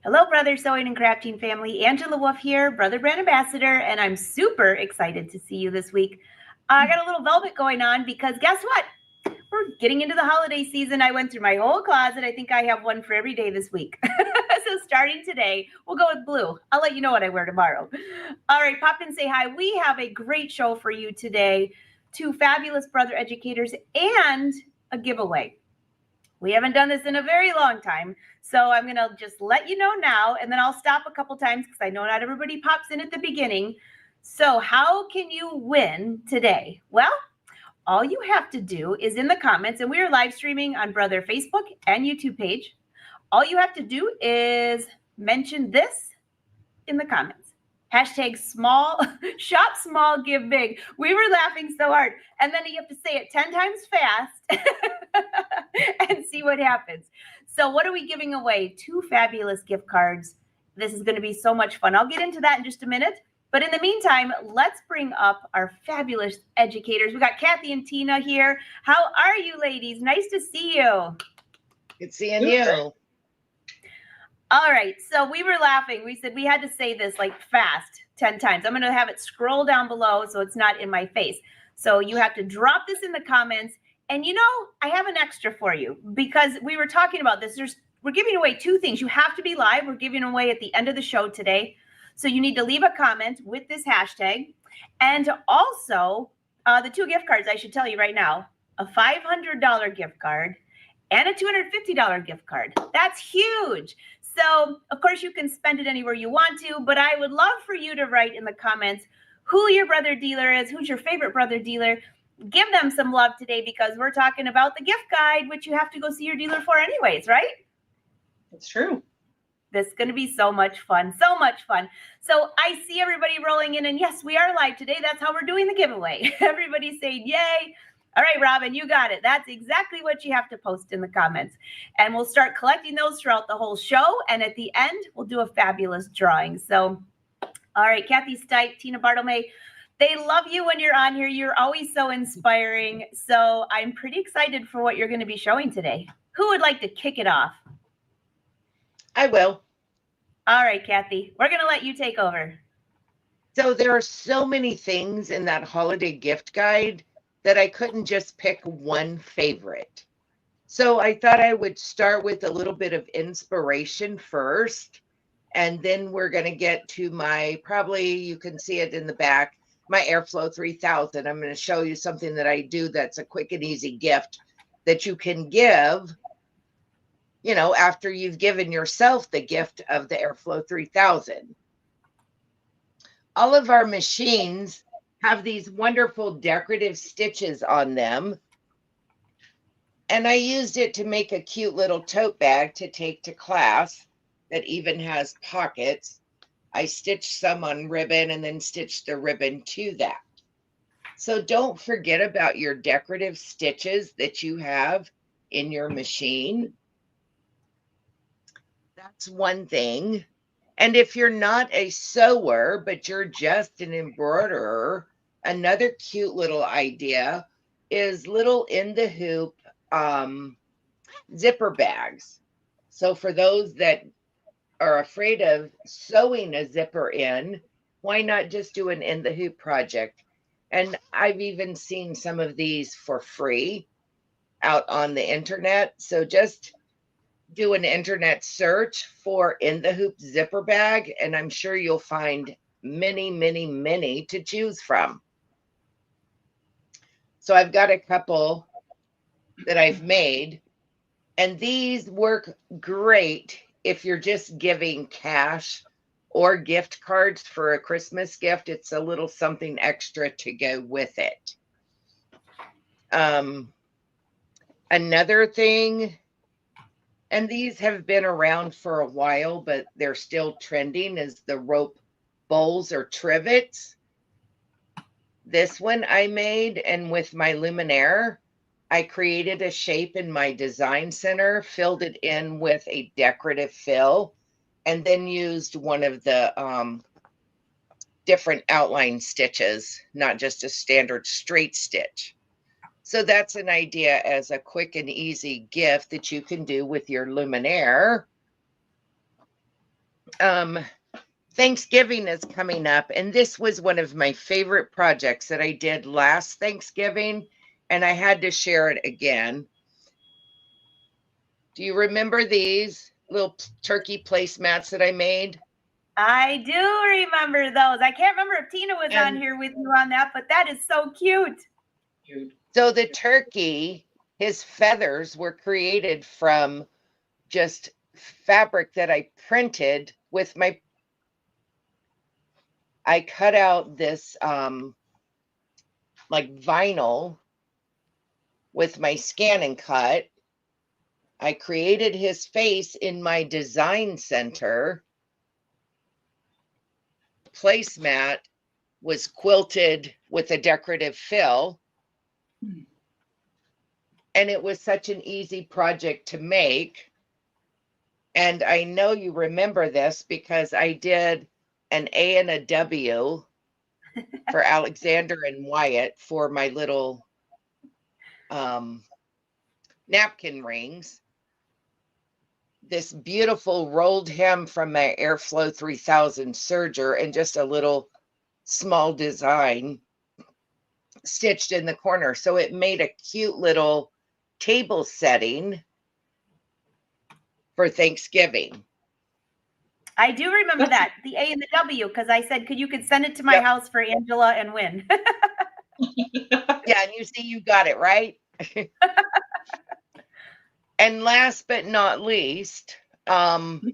Hello, Brother Sewing and Crafting family. Angela Wolf here, Brother Brand Ambassador, and I'm super excited to see you this week. I got a little velvet going on because guess what? We're getting into the holiday season. I went through my whole closet. I think I have one for every day this week. So starting today, we'll go with blue. I'll let you know what I wear tomorrow. All right, pop in, say hi. We have a great show for you today. Two fabulous brother educators and a giveaway. We haven't done this in a very long time. So I'm going to just let you know now, and then I'll stop a couple times because I know not everybody pops in at the beginning. So how can you win today? Well, all you have to do is in the comments, and we are live streaming on Brother Facebook and YouTube page. All you have to do is mention this in the comments. Hashtag small, shop small, give big. We were laughing so hard. And then you have to say it 10 times fast and see what happens. So what are we giving away? 2 fabulous gift cards. This is going to be so much fun. I'll get into that in just a minute. But in the meantime, let's bring up our fabulous educators. We got Kathy and Tina here. How are you, ladies? Nice to see you. Good seeing you. All right, so we were laughing. We said we had to say this like fast 10 times. I'm going to have it scroll down below so it's not in my face. So you have to drop this in the comments. And you know, I have an extra for you because we were talking about this. We're giving away 2 things. You have to be live. We're giving away at the end of the show today. So you need to leave a comment with this hashtag. And also, the 2 gift cards, I should tell you right now, a $500 gift card and a $250 gift card. That's huge. So, of course, you can spend it anywhere you want to, but I would love for you to write in the comments who your brother dealer is, who's your favorite brother dealer. Give them some love today because we're talking about the gift guide, which you have to go see your dealer for anyways, right? It's true. This is going to be so much fun, so much fun. So I see everybody rolling in, and yes, we are live today. That's how we're doing the giveaway. Everybody's saying, yay. All right, Robin, you got it. That's exactly what you have to post in the comments. And we'll start collecting those throughout the whole show. And at the end, we'll do a fabulous drawing. So, all right, Kathy Stipe, Tina Bartelmay, they love you when you're on here. You're always so inspiring. So I'm pretty excited for what you're going to be showing today. Who would like to kick it off? I will. All right, Kathy, we're going to let you take over. So there are so many things in that holiday gift guide that I couldn't just pick one favorite. So I thought I would start with a little bit of inspiration first, and then we're going to get to probably you can see it in the back, my Airflow 3000. I'm going to show you something that I do that's a quick and easy gift that you can give, you know, after you've given yourself the gift of the Airflow 3000. All of our machines have these wonderful decorative stitches on them. And I used it to make a cute little tote bag to take to class that even has pockets. I stitched some on ribbon and then stitched the ribbon to that. So don't forget about your decorative stitches that you have in your machine. That's one thing. And if you're not a sewer, but you're just an embroiderer, another cute little idea is little in the hoop zipper bags. So for those that are afraid of sewing a zipper in, why not just do an in the hoop project? And I've even seen some of these for free out on the internet. So just do an internet search for in the hoop zipper bag, and I'm sure you'll find many, many, many to choose from. So I've got a couple that I've made, and these work great if you're just giving cash or gift cards for a Christmas gift. It's a little something extra to go with it. Another thing, and these have been around for a while, but they're still trending, is the rope bowls or trivets. This one I made, and with my luminaire, I created a shape in my design center, filled it in with a decorative fill, and then used one of the different outline stitches, not just a standard straight stitch. So that's an idea as a quick and easy gift that you can do with your luminaire. Thanksgiving is coming up, and this was one of my favorite projects that I did last Thanksgiving, and I had to share it again. Do you remember these little turkey placemats that I made? I do remember those. I can't remember if Tina was on here with you on that, but that is so cute. So the turkey, his feathers were created from just fabric that I printed with my, I cut out this like vinyl with my ScanNCut. I created his face in my design center. Placemat was quilted with a decorative fill. And it was such an easy project to make. And I know you remember this because I did an A and a W for Alexander and Wyatt for my little napkin rings. This beautiful rolled hem from my Airflow 3000 Serger and just a little small design stitched in the corner. So it made a cute little table setting for Thanksgiving. I do remember that, the A and the W, because I said, you could send it to my house for Angela and win. Yeah, and you see, you got it right. And last but not least, daughter-in-law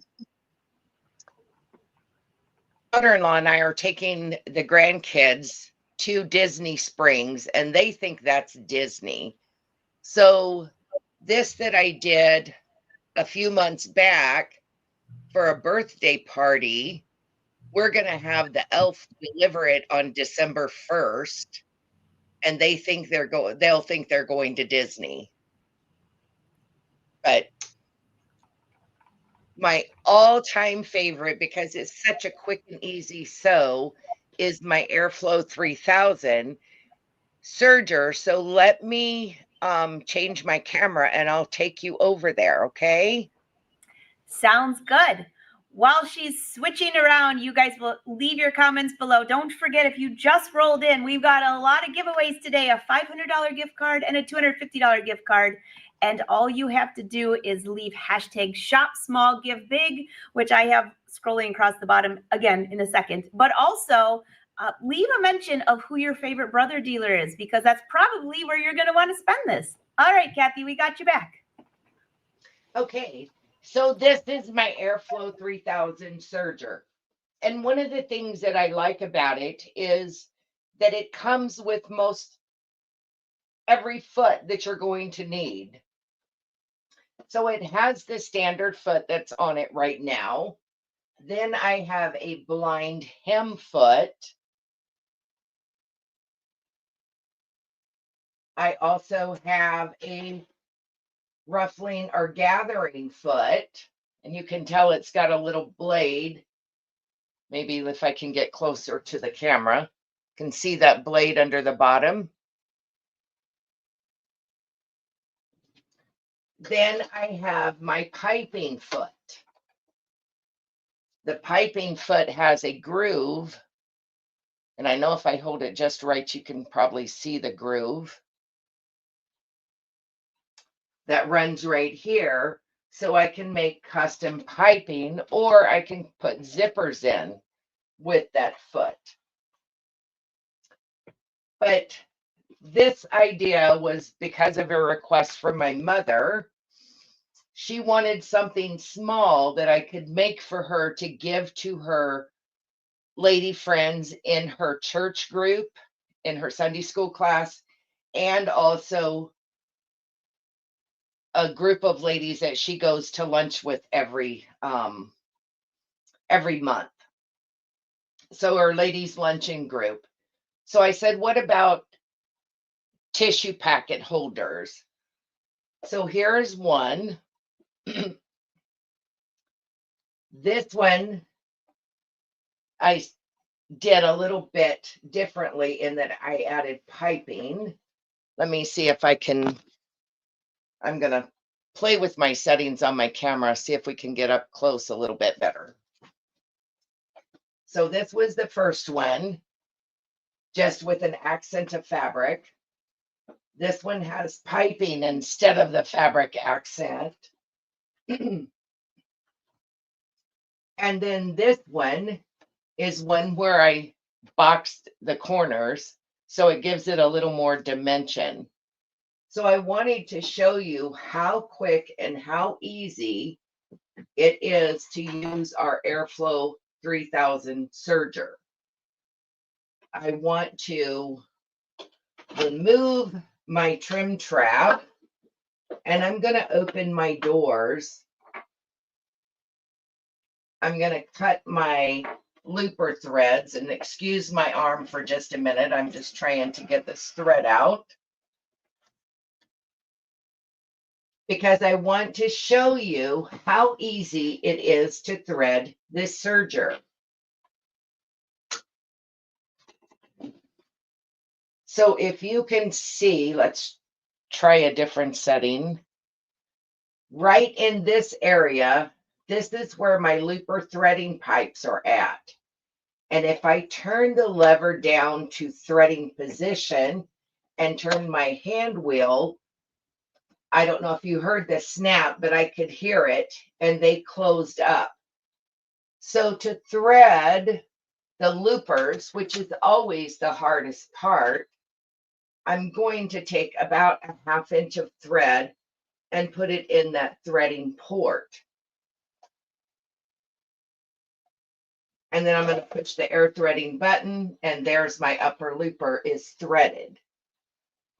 and I are taking the grandkids to Disney Springs, and they think that's Disney. So this that I did a few months back for a birthday party, we're going to have the elf deliver it on December 1st, and they think they'll think they're going to Disney. But my all-time favorite, because it's such a quick and easy sew, is my Airflow 3000 Serger. So let me change my camera and I'll take you over there, okay? Sounds good. While she's switching around, you guys will leave your comments below. Don't forget, if you just rolled in, we've got a lot of giveaways today, a $500 gift card and a $250 gift card. And all you have to do is leave hashtag shop small, give big, which I have scrolling across the bottom again in a second. But also leave a mention of who your favorite brother dealer is, because that's probably where you're going to want to spend this. All right, Kathy, we got you back. Okay. So this is my Airflow 3000 Serger. And one of the things that I like about it is that it comes with most every foot that you're going to need. So it has the standard foot that's on it right now. Then I have a blind hem foot. I also have a ruffling or gathering foot, and you can tell it's got a little blade. Maybe if I can get closer to the camera, you can see that blade under the bottom. Then I have my piping foot. The piping foot has a groove, and I know if I hold it just right, you can probably see the groove that runs right here. So I can make custom piping, or I can put zippers in with that foot. But this idea was because of a request from my mother. She wanted something small that I could make for her to give to her lady friends in her church group, in her Sunday school class, and also a group of ladies that she goes to lunch with every month. So her ladies luncheon group. So I said, what about tissue packet holders? So here's one. This one I did a little bit differently in that I added piping. Let me see if I can, I'm going to play with my settings on my camera, see if we can get up close a little bit better. So this was the first one, just with an accent of fabric. This one has piping instead of the fabric accent. And then this one is one where I boxed the corners, so it gives it a little more dimension. So I wanted to show you how quick and how easy it is to use our Airflow 3000 serger. I want to remove my trim trap, and I'm going to open my doors. I'm going to cut my looper threads, and excuse my arm for just a minute. I'm just trying to get this thread out because I want to show you how easy it is to thread this serger. So if you can see, let's try a different setting. Right in this area, this is where my looper threading pipes are at. And if I turn the lever down to threading position and turn my hand wheel, I don't know if you heard the snap, but I could hear it, and they closed up. So to thread the loopers, which is always the hardest part, I'm going to take about a 1/2 inch of thread and put it in that threading port. And then I'm going to push the air threading button, and there's my upper looper is threaded.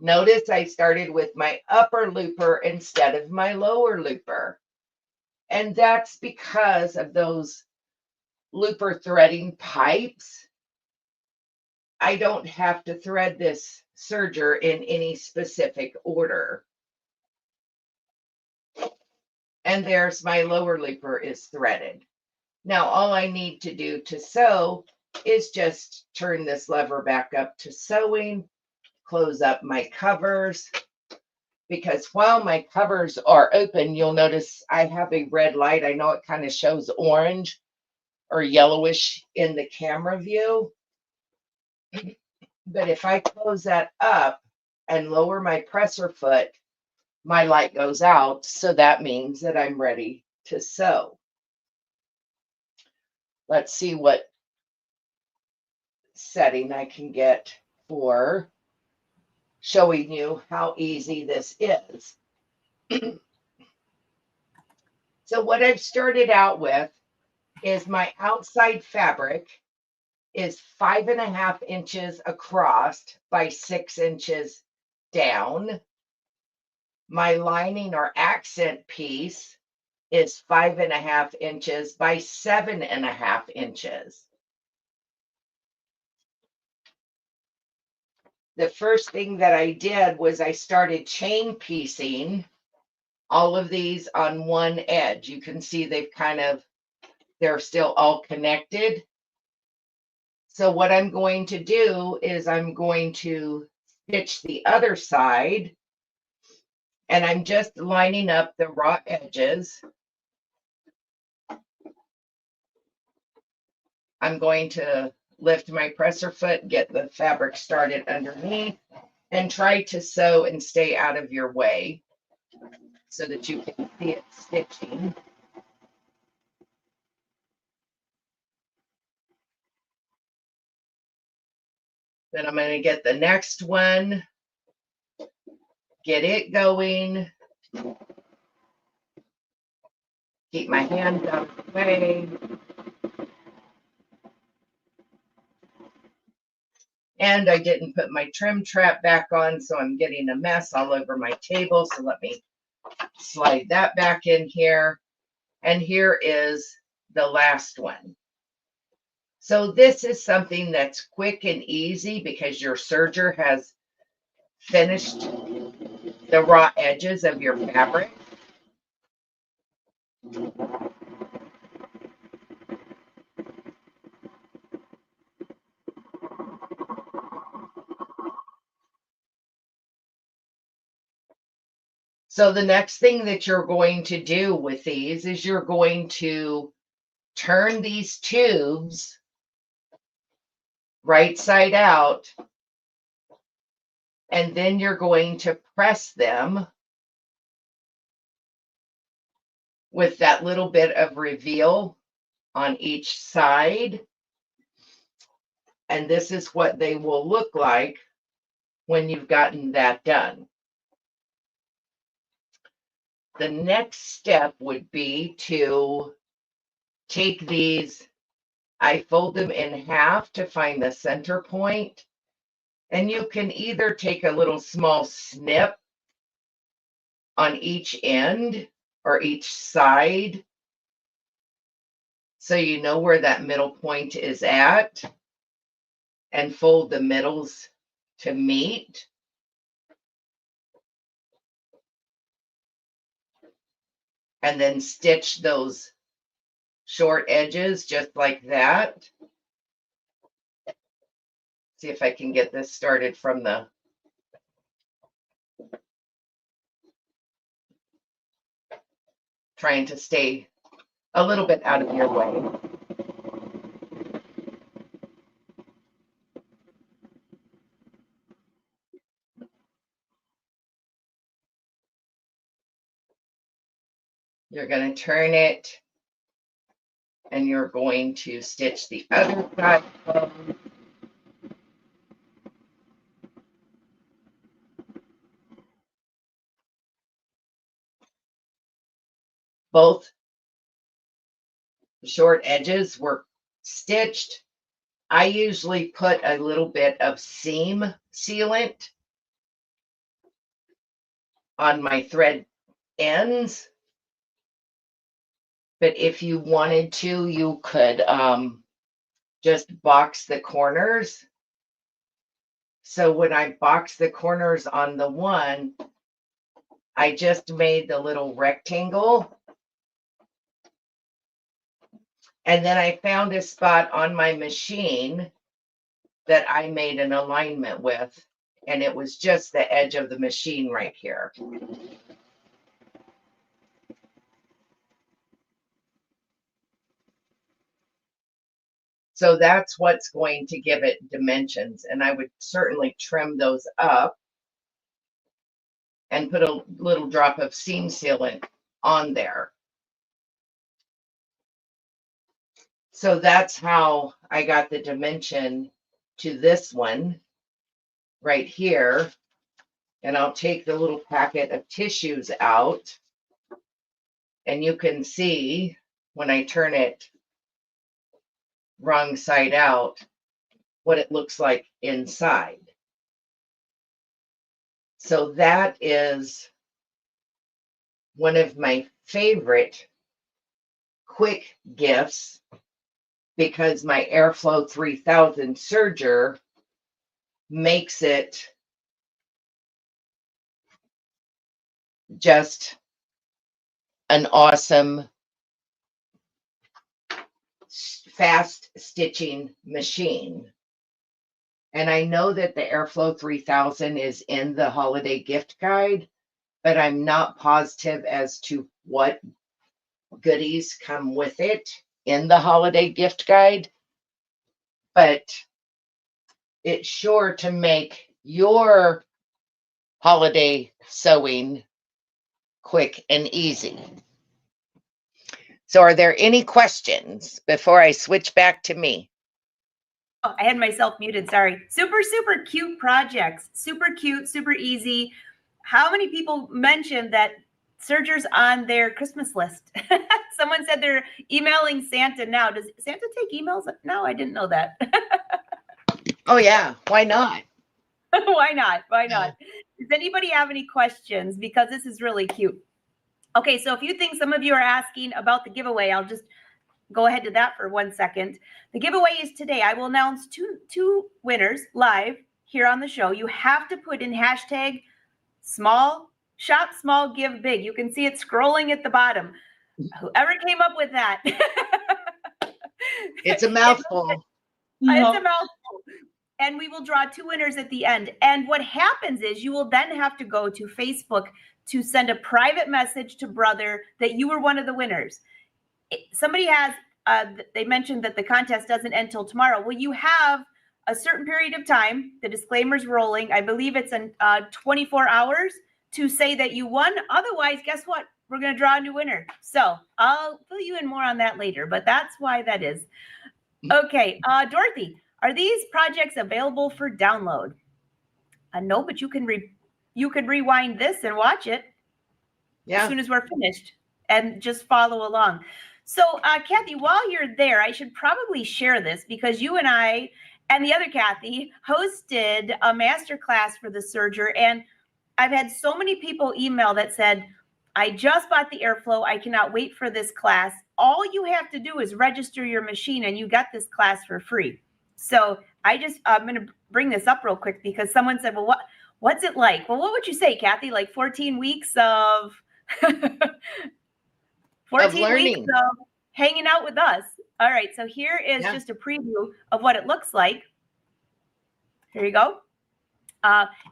Notice I started with my upper looper instead of my lower looper. And that's because of those looper threading pipes. I don't have to thread this serger in any specific order. And there's my lower looper is threaded. Now, all I need to do to sew is just turn this lever back up to sewing, close up my covers, because while my covers are open, you'll notice I have a red light. I know it kind of shows orange or yellowish in the camera view. But if I close that up and lower my presser foot, my light goes out. So that means that I'm ready to sew. Let's see what setting I can get for showing you how easy this is. So what I've started out with is my outside fabric is 5.5 inches across by 6 inches down. My lining or accent piece is 5.5 inches by 7.5 inches. The first thing that I did was I started chain piecing all of these on one edge. You can see they're still all connected. So what I'm going to do is I'm going to stitch the other side, and I'm just lining up the raw edges. I'm going to lift my presser foot, get the fabric started underneath, and try to sew and stay out of your way so that you can see it stitching. Then I'm going to get the next one, get it going, keep my hands out of the way. And I didn't put my trim trap back on, so I'm getting a mess all over my table. So let me slide that back in here. And here is the last one. So this is something that's quick and easy because your serger has finished the raw edges of your fabric. So the next thing that you're going to do with these is you're going to turn these tubes right side out, and then you're going to press them with that little bit of reveal on each side. And this is what they will look like when you've gotten that done. The next step would be to take these, I fold them in half to find the center point, and you can either take a little small snip on each end or each side so you know where that middle point is at, and fold the middles to meet. And then stitch those short edges just like that. See if I can get this started from the trying to stay a little bit out of your way. You're going to turn it, and you're going to stitch the other side. Both short edges were stitched. I usually put a little bit of seam sealant on my thread ends. But if you wanted to, you could just box the corners. So when I box the corners on the one, I just made the little rectangle. And then I found a spot on my machine that I made an alignment with, and it was just the edge of the machine right here. So that's what's going to give it dimensions. And I would certainly trim those up and put a little drop of seam sealant on there. So that's how I got the dimension to this one right here. And I'll take the little packet of tissues out, and you can see when I turn it wrong side out what it looks like inside. So that is one of my favorite quick gifts, because my Airflow 3000 serger makes it just an awesome fast stitching machine. And I know that the Airflow 3000 is in the holiday gift guide, but I'm not positive as to what goodies come with it in the holiday gift guide. But it's sure to make your holiday sewing quick and easy. So are there any questions before I switch back to me? Oh, I had myself muted, sorry. Super, super cute projects. Super cute, super easy. How many people mentioned that Serger's on their Christmas list? Someone said they're emailing Santa now. Does Santa take emails? No, I didn't know that. Oh yeah, why not? Why not? Why not? Does anybody have any questions? Because this is really cute. Okay, so a few things some of you are asking about the giveaway. I'll just go ahead to that for 1 second. The giveaway is today. I will announce two winners live here on the show. You have to put in hashtag small, shop small, give big. You can see it scrolling at the bottom. Whoever came up with that. It's a mouthful. It's a mouthful. And we will draw 2 winners at the end. And what happens is you will then have to go to Facebook to send a private message to Brother that you were one of the winners. Somebody has, they mentioned that the contest doesn't end till tomorrow. Well, you have a certain period of time. The disclaimer's rolling. I believe it's in 24 hours to say that you won. Otherwise, guess what? We're going to draw a new winner. So I'll fill you in more on that later, but that's why that is. Okay, Dorothy, are these projects available for download? No, but you can rewind this and watch it as soon as we're finished and just follow along. So, Kathy, while you're there, I should probably share this because you and I and the other Kathy hosted a masterclass for the Serger, and I've had so many people email that said, I just bought the Airflow. I cannot wait for this class. All you have to do is register your machine and you got this class for free. So I'm going to bring this up real quick because someone said, well, what's it like? Well, what would you say, Kathy? Like 14 weeks of 14 weeks of hanging out with us. All right. So here is just a preview of what it looks like. Here you go.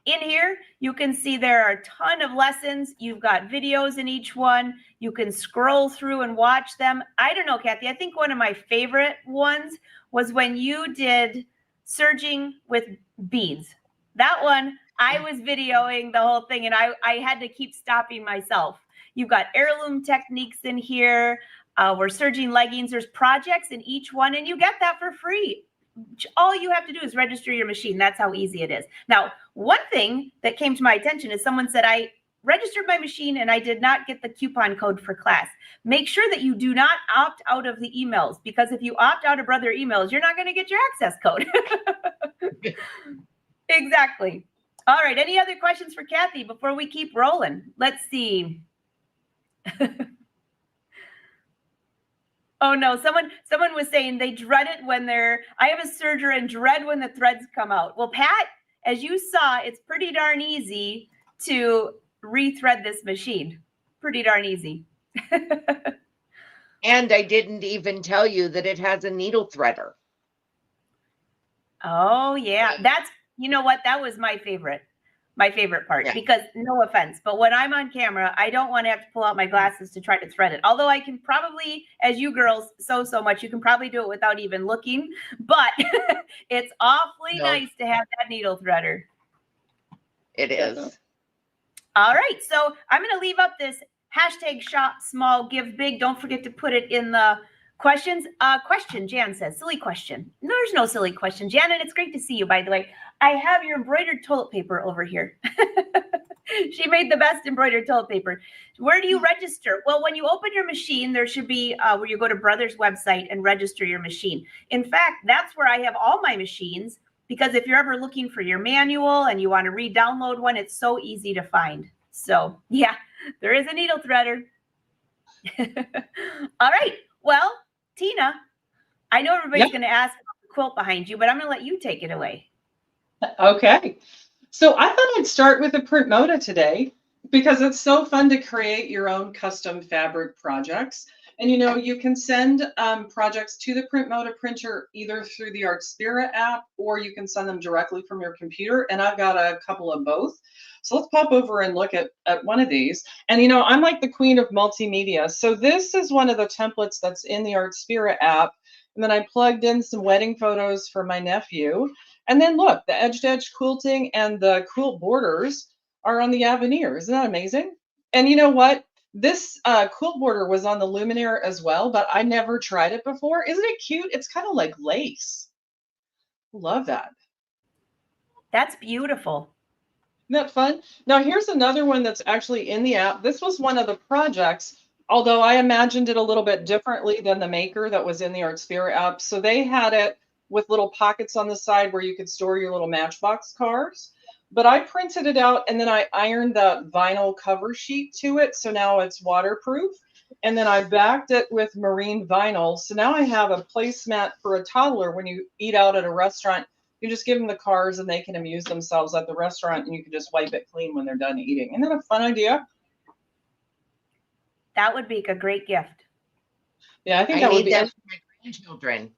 In here, you can see there are a ton of lessons. You've got videos in each one. You can scroll through and watch them. I don't know, Kathy, I think one of my favorite ones was when you did serging with beads. That one, I was videoing the whole thing, and I had to keep stopping myself. You've got heirloom techniques in here. We're serging leggings. There's projects in each one, and you get that for free. All you have to do is register your machine. That's how easy it is. Now, one thing that came to my attention is someone said, I registered my machine and I did not get the coupon code for class. Make sure that you do not opt out of the emails, because if you opt out of other emails, you're not going to get your access code. Exactly. All right. Any other questions for Kathy before we keep rolling? Let's see. Oh no, someone was saying they dread it when I have a serger and dread when the threads come out. Well, Pat, as you saw, it's pretty darn easy to rethread this machine. Pretty darn easy. And I didn't even tell you that it has a needle threader. Oh yeah, you know what? That was my favorite part, because no offense, but when I'm on camera, I don't want to have to pull out my glasses to try to thread it. Although I can probably, as you girls so much, you can probably do it without even looking, but it's awfully nice to have that needle threader. It is. All right. So I'm going to leave up this hashtag shop small, give big. Don't forget to put it in the questions. Question, Jan says, silly question. No, there's no silly question, Jan, and it's great to see you, by the way. I have your embroidered toilet paper over here. She made the best embroidered toilet paper. Where do you register? Well, when you open your machine, there should be where you go to Brother's website and register your machine. In fact, that's where I have all my machines, because if you're ever looking for your manual and you want to re-download one, it's so easy to find. So yeah, there is a needle threader. All right. Well, Tina, I know everybody's going to ask about the quilt behind you, but I'm going to let you take it away. Okay. So I thought I'd start with a print moda today, because it's so fun to create your own custom fabric projects. And, you know, you can send projects to the print moda printer either through the Artspira app, or you can send them directly from your computer. And I've got a couple of both. So let's pop over and look at one of these. And, you know, I'm like the queen of multimedia. So this is one of the templates that's in the Artspira app. And then I plugged in some wedding photos for my nephew. And then look, the edge-to-edge quilting and the quilt borders are on the Avenir. Isn't that amazing? And you know what? This quilt border was on the Luminaire as well, but I never tried it before. Isn't it cute? It's kind of like lace. Love that. That's beautiful. Isn't that fun? Now here's another one that's actually in the app. This was one of the projects, although I imagined it a little bit differently than the maker that was in the Artspira app. So they had it with little pockets on the side where you could store your little Matchbox cars. But I printed it out and then I ironed the vinyl cover sheet to it. So now it's waterproof. And then I backed it with marine vinyl. So now I have a placemat for a toddler. When you eat out at a restaurant, you just give them the cars and they can amuse themselves at the restaurant, and you can just wipe it clean when they're done eating. Isn't that a fun idea? That would be a great gift. Yeah, I think that would be that for my grandchildren.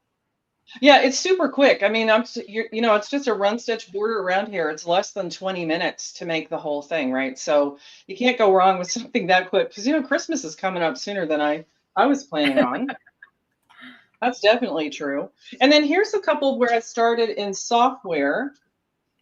Yeah, it's super quick. I mean, you know, it's just a run stitch border around here. It's less than 20 minutes to make the whole thing, right? So you can't go wrong with something that quick, because, you know, Christmas is coming up sooner than I was planning on. That's definitely true. And then here's a couple where I started in software.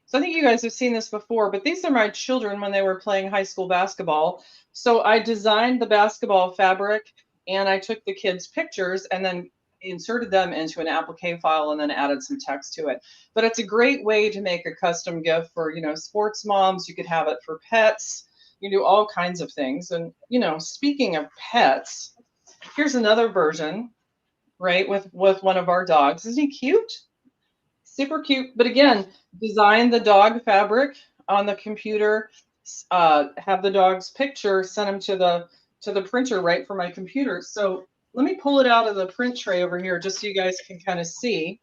So I think you guys have seen this before, but these are my children when they were playing high school basketball. So I designed the basketball fabric and I took the kids' pictures and then inserted them into an applique file and then added some text to it. But it's a great way to make a custom gift for, sports moms. You could have it for pets. You do all kinds of things. And, speaking of pets, here's another version, right, with one of our dogs. Isn't he cute? Super cute. But again, design the dog fabric on the computer, have the dog's picture, send them to the printer right for my computer. So let me pull it out of the print tray over here just so you guys can kind of see.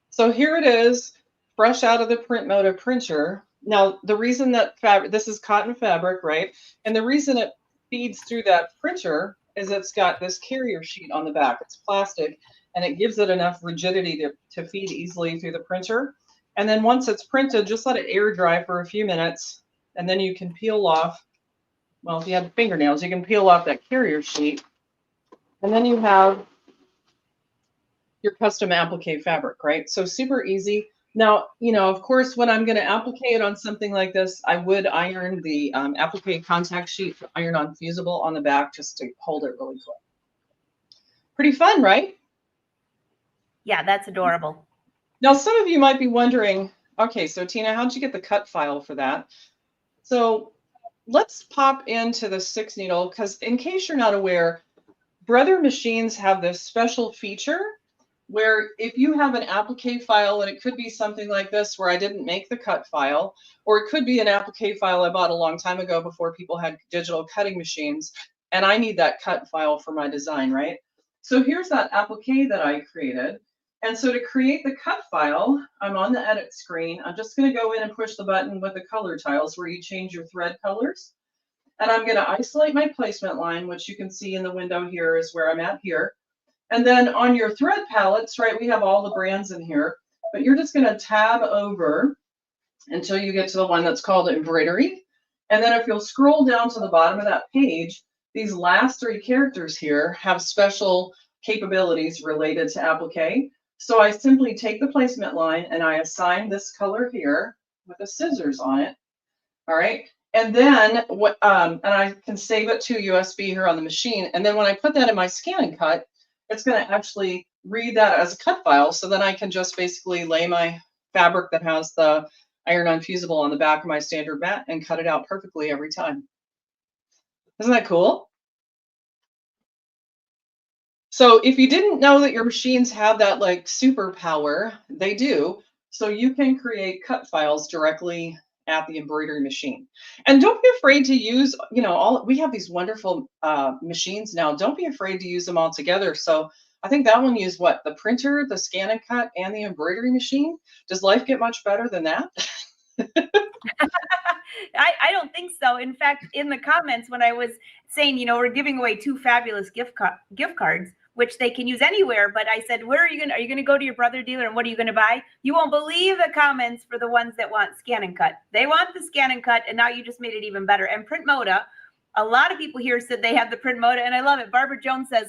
So here it is, fresh out of the PrintModa printer. Now, the reason that this is cotton fabric, right? And the reason it feeds through that printer is it's got this carrier sheet on the back. It's plastic, and it gives it enough rigidity to feed easily through the printer. And then once it's printed, just let it air dry for a few minutes, and then you can peel off, well, if you have fingernails, you can peel off that carrier sheet. And then you have your custom applique fabric, right? So super easy. Now, of course, when I'm going to applique it on something like this, I would iron the applique contact sheet, iron-on fusible on the back just to hold it really quick. Pretty fun, right? Yeah, that's adorable. Now, some of you might be wondering, okay, so Tina, how'd you get the cut file for that? So let's pop into the 6 needle, because in case you're not aware, Brother machines have this special feature where if you have an applique file, and it could be something like this where I didn't make the cut file, or it could be an applique file I bought a long time ago before people had digital cutting machines, and I need that cut file for my design, right? So here's that applique that I created. And so to create the cut file, I'm on the edit screen. I'm just going to go in and push the button with the color tiles where you change your thread colors. And I'm going to isolate my placement line, which you can see in the window here is where I'm at here. And then on your thread palettes, right, we have all the brands in here, but you're just going to tab over until you get to the one that's called embroidery. And then if you'll scroll down to the bottom of that page, these last 3 characters here have special capabilities related to applique. So I simply take the placement line and I assign this color here with the scissors on it. All right. And then and I can save it to USB here on the machine. And then when I put that in my ScanNCut, it's going to actually read that as a cut file. So then I can just basically lay my fabric that has the iron-on fusible on the back of my standard mat and cut it out perfectly every time. Isn't that cool? So if you didn't know that your machines have that like superpower, they do. So you can create cut files directly at the embroidery machine. And don't be afraid to use, we have these wonderful machines now. Don't be afraid to use them all together. So I think that one used what? The printer, the ScanNCut, and the embroidery machine. Does life get much better than that? I don't think so. In fact, in the comments when I was saying, we're giving away 2 fabulous gift cards, which they can use anywhere. But I said, are you going to go to your brother dealer and what are you going to buy? You won't believe the comments for the ones that want ScanNCut. They want the ScanNCut, and now you just made it even better. And PrintModa, a lot of people here said they have the PrintModa, and I love it. Barbara Jones says,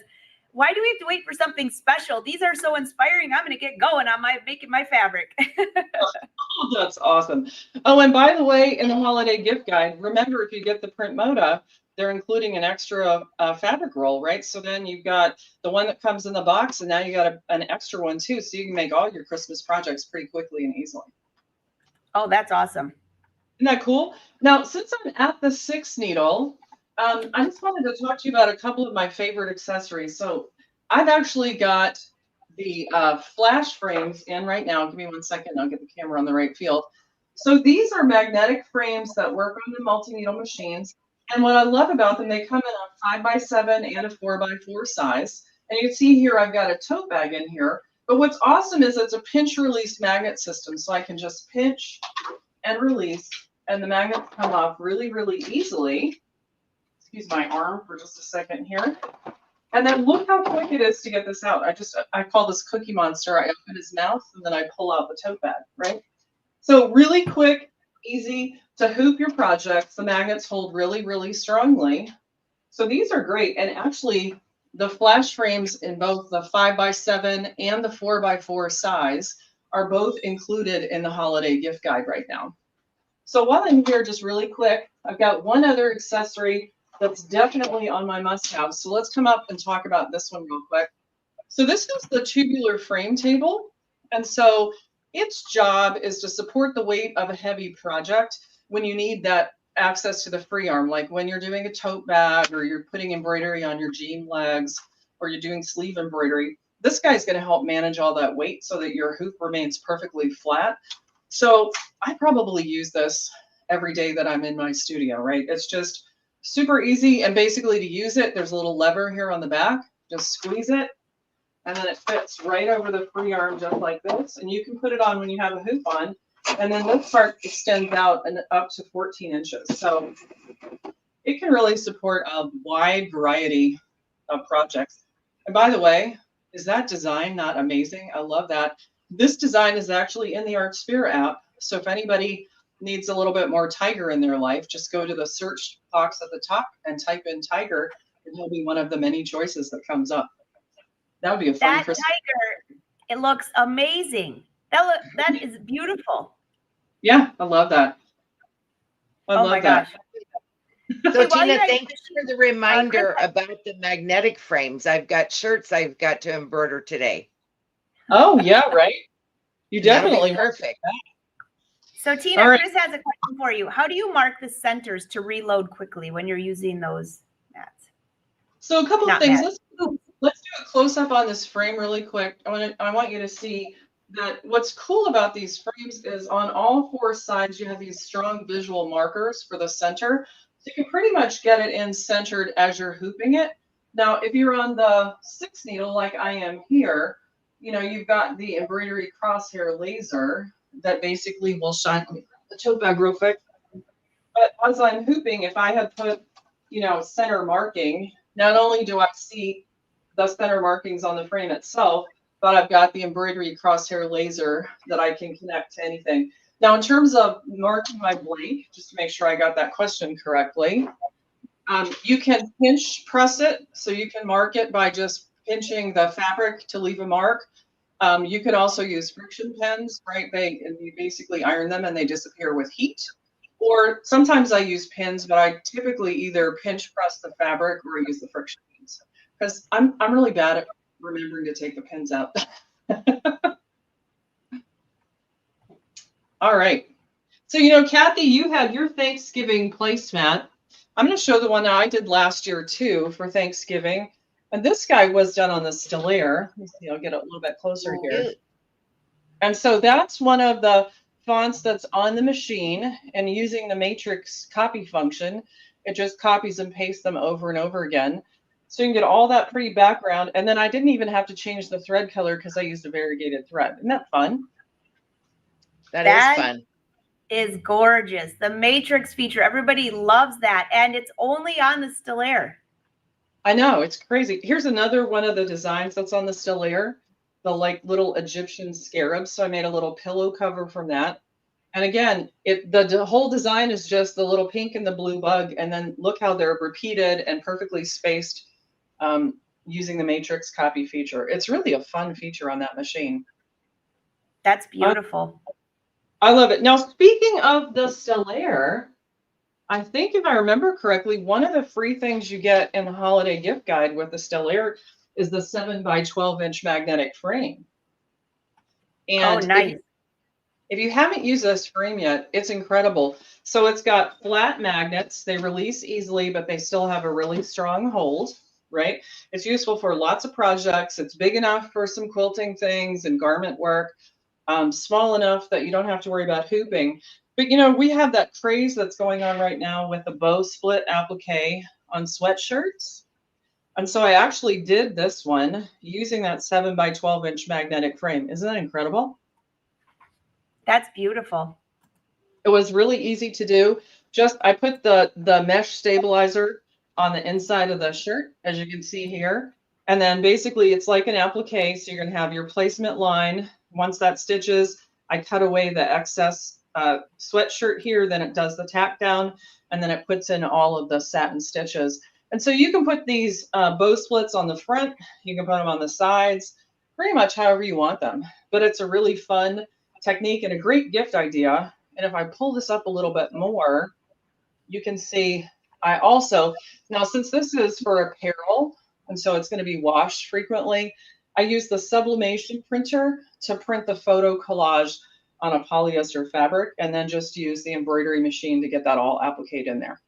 why do we have to wait for something special? These are so inspiring. I'm going to get going on making my fabric. Oh, that's awesome. Oh, and by the way, in the holiday gift guide, remember if you get the PrintModa, they're including an extra fabric roll, right? So then you've got the one that comes in the box, and now you got an extra one too. So you can make all your Christmas projects pretty quickly and easily. Oh, that's awesome. Isn't that cool? Now, since I'm at the 6 needle, I just wanted to talk to you about a couple of my favorite accessories. So I've actually got the flash frames in right now. Give me 1 second. I'll get the camera on the right field. So these are magnetic frames that work on the multi-needle machines. And what I love about them, they come in a 5x7 and a 4x4 size. And you can see here, I've got a tote bag in here. But what's awesome is it's a pinch release magnet system. So I can just pinch and release, and the magnets come off really, really easily. Excuse my arm for just a second here. And then look how quick it is to get this out. I call this Cookie Monster. I open his mouth and then I pull out the tote bag, right? So really quick, easy to hoop your projects. The magnets hold really, really strongly. So these are great. And actually, the flash frames in both the 5x7 and the 4x4 size are both included in the holiday gift guide right now. So while I'm here, just really quick, I've got one other accessory that's definitely on my must-have. So let's come up and talk about this one real quick. So this is the tubular frame table. And so its job is to support the weight of a heavy project when you need that access to the free arm, like when you're doing a tote bag or you're putting embroidery on your jean legs or you're doing sleeve embroidery. This guy's going to help manage all that weight so that your hoop remains perfectly flat. So I probably use this every day that I'm in my studio, right? It's just super easy. And basically to use it, there's a little lever here on the back. Just squeeze it. And then it fits right over the free arm just like this. And you can put it on when you have a hoop on. And then this part extends out and up to 14 inches. So it can really support a wide variety of projects. And by the way, is that design not amazing? I love that. This design is actually in the Artspira app. So if anybody needs a little bit more tiger in their life, just go to the search box at the top and type in tiger, and he'll be one of the many choices that comes up. That would be a fun That Christmas. tiger, it looks amazing. That is beautiful. Yeah, I love that. I Oh love my that. gosh. So Hey, while you Tina, guys- thanks for the reminder Chris, about the magnetic frames. I've got shirts I've got to embroider today. Oh, yeah, right. You That'll be definitely perfect. So Tina, All right. Chris has a question for you. How do you mark the centers to reload quickly when you're using those mats? So a couple of Not things. mats. Let's do a close up on this frame really quick. I want you to see that what's cool about these frames is on all four sides you have these strong visual markers for the center. So you can pretty much get it in centered as you're hooping it. Now, if you're on the 6 needle like I am here, you know, you've got the embroidery crosshair laser that basically will shine. Let me grab the tote bag real quick. But as I'm hooping, if I had put, you know, center marking, not only do I see the center markings on the frame itself, but I've got the embroidery crosshair laser that I can connect to anything. Now, in terms of marking my blank, just to make sure I got that question correctly, you can pinch press it. So you can mark it by just pinching the fabric to leave a mark. You could also use friction pens, right? You basically iron them and they disappear with heat. Or sometimes I use pins, but I typically either pinch press the fabric or use the friction pins because I'm really bad at remembering to take the pins out. All right. So, you know, Kathy, you had your Thanksgiving placemat. I'm going to show the one that I did last year too for Thanksgiving. And this guy was done on the Stillaire. Let me see, I'll get a little bit closer here. And so that's one of the fonts that's on the machine, and using the matrix copy function, it just copies and pastes them over and over again. So you can get all that pretty background. And then I didn't even have to change the thread color because I used a variegated thread. Isn't that fun? That is fun. Is gorgeous. The matrix feature, everybody loves that. And it's only on the Stillaire. I know, it's crazy. Here's another one of the designs that's on the Stillaire, the like little Egyptian scarabs. So I made a little pillow cover from that. And again, the whole design is just the little pink and the blue bug. And then look how they're repeated and perfectly spaced using the matrix copy feature. It's really a fun feature on that machine. That's beautiful. I love it. Now, speaking of the Stillaire, I think if I remember correctly, one of the free things you get in the holiday gift guide with the Stillaire is the 7x12-inch magnetic frame. And nice. If you haven't used this frame yet, it's incredible. So it's got flat magnets. They release easily, but they still have a really strong hold, right? It's useful for lots of projects. It's big enough for some quilting things and garment work, small enough that you don't have to worry about hooping. But, you know, we have that craze that's going on right now with the bow split applique on sweatshirts. And so I actually did this one using that 7x12-inch magnetic frame. Isn't that incredible? That's beautiful. It was really easy to do. Just I put the mesh stabilizer on the inside of the shirt, as you can see here. And then basically it's like an applique. So you're going to have your placement line. Once that stitches, I cut away the excess sweatshirt here, then it does the tack down, and then it puts in all of the satin stitches. And so you can put these bow splits on the front, you can put them on the sides, pretty much however you want them. But it's a really fun technique and a great gift idea. And if I pull this up a little bit more, you can see I also, now since this is for apparel, and so it's going to be washed frequently, I use the sublimation printer to print the photo collage on a polyester fabric, and then just use the embroidery machine to get that all appliqued in there.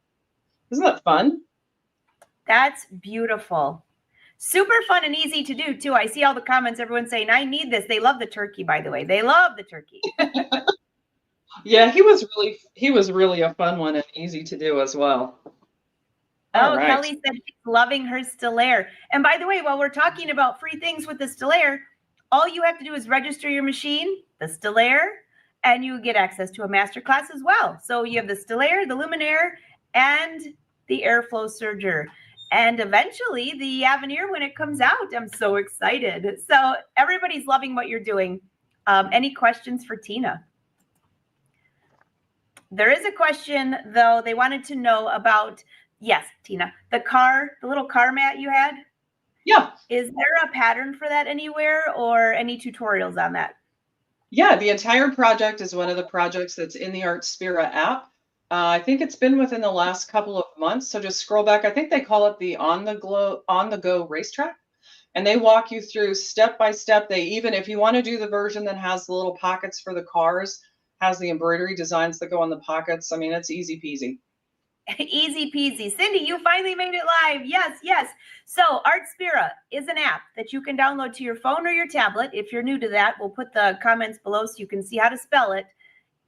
Isn't that fun? That's beautiful. Super fun and easy to do too. I see all the comments, everyone saying, I need this. They love the turkey, by the way. They love the turkey. Yeah, he was really a fun one and easy to do as well. Oh, right. Kelly said she's loving her Stillaire. And by the way, while we're talking about free things with the Stillaire, all you have to do is register your machine, the Stillaire, and you get access to a masterclass as well. So you have the Stillaire, the Luminaire, and the Airflow Serger. And eventually the Avenir when it comes out. I'm so excited. So everybody's loving what you're doing. Any questions for Tina? There is a question, though. They wanted to know about, yes, Tina, the little car mat you had. Yeah. Is there a pattern for that anywhere or any tutorials on that? Yeah, the entire project is one of the projects that's in the Artspira app. I think it's been within the last couple of months. So just scroll back. I think they call it the on the go racetrack. And they walk you through step by step. They even, if you want to do the version that has the little pockets for the cars, has the embroidery designs that go on the pockets. I mean, it's easy peasy. Easy peasy. Cindy, you finally made it live. Yes, yes. So Artspira is an app that you can download to your phone or your tablet. If you're new to that, we'll put the comments below so you can see how to spell it.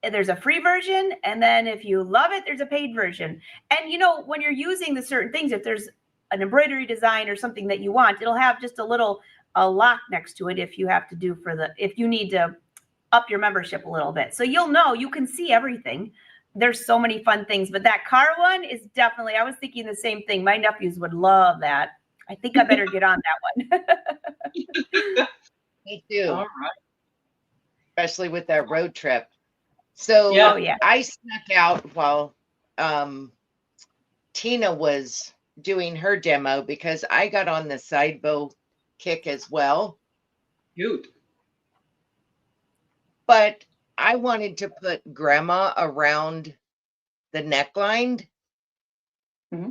There's a free version, and then if you love it, there's a paid version. And you know, when you're using the certain things, if there's an embroidery design or something that you want, it'll have just a lock next to it if you have to do if you need to up your membership a little bit. So you'll know, you can see everything. There's so many fun things, but that car one is definitely, I was thinking the same thing. My nephews would love that. I think I better get on that one. Me too. All right. Especially with that road trip. So yeah. I snuck out while Tina was doing her demo because I got on the side bow kick as well. Cute. But I wanted to put grandma around the neckline. Mm-hmm.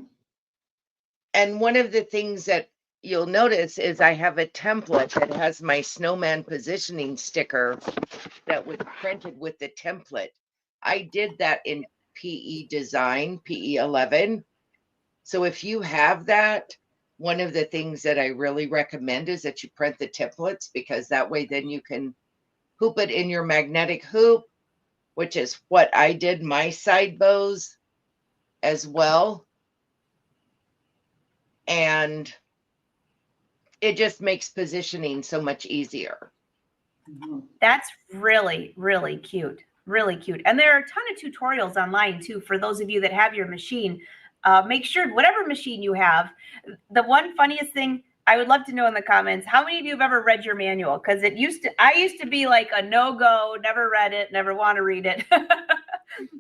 And one of the things that you'll notice is I have a template that has my snowman positioning sticker that was printed with the template. I did that in PE design, PE 11. So if you have that, one of the things that I really recommend is that you print the templates, because that way then you can hoop it in your magnetic hoop, which is what I did my side bows as well. And it just makes positioning so much easier. That's really, really cute. Really cute. And there are a ton of tutorials online too, for those of you that have your machine. Make sure whatever machine you have, the one funniest thing I would love to know in the comments, how many of you have ever read your manual? Because I used to be like a no-go, never read it, never want to read it.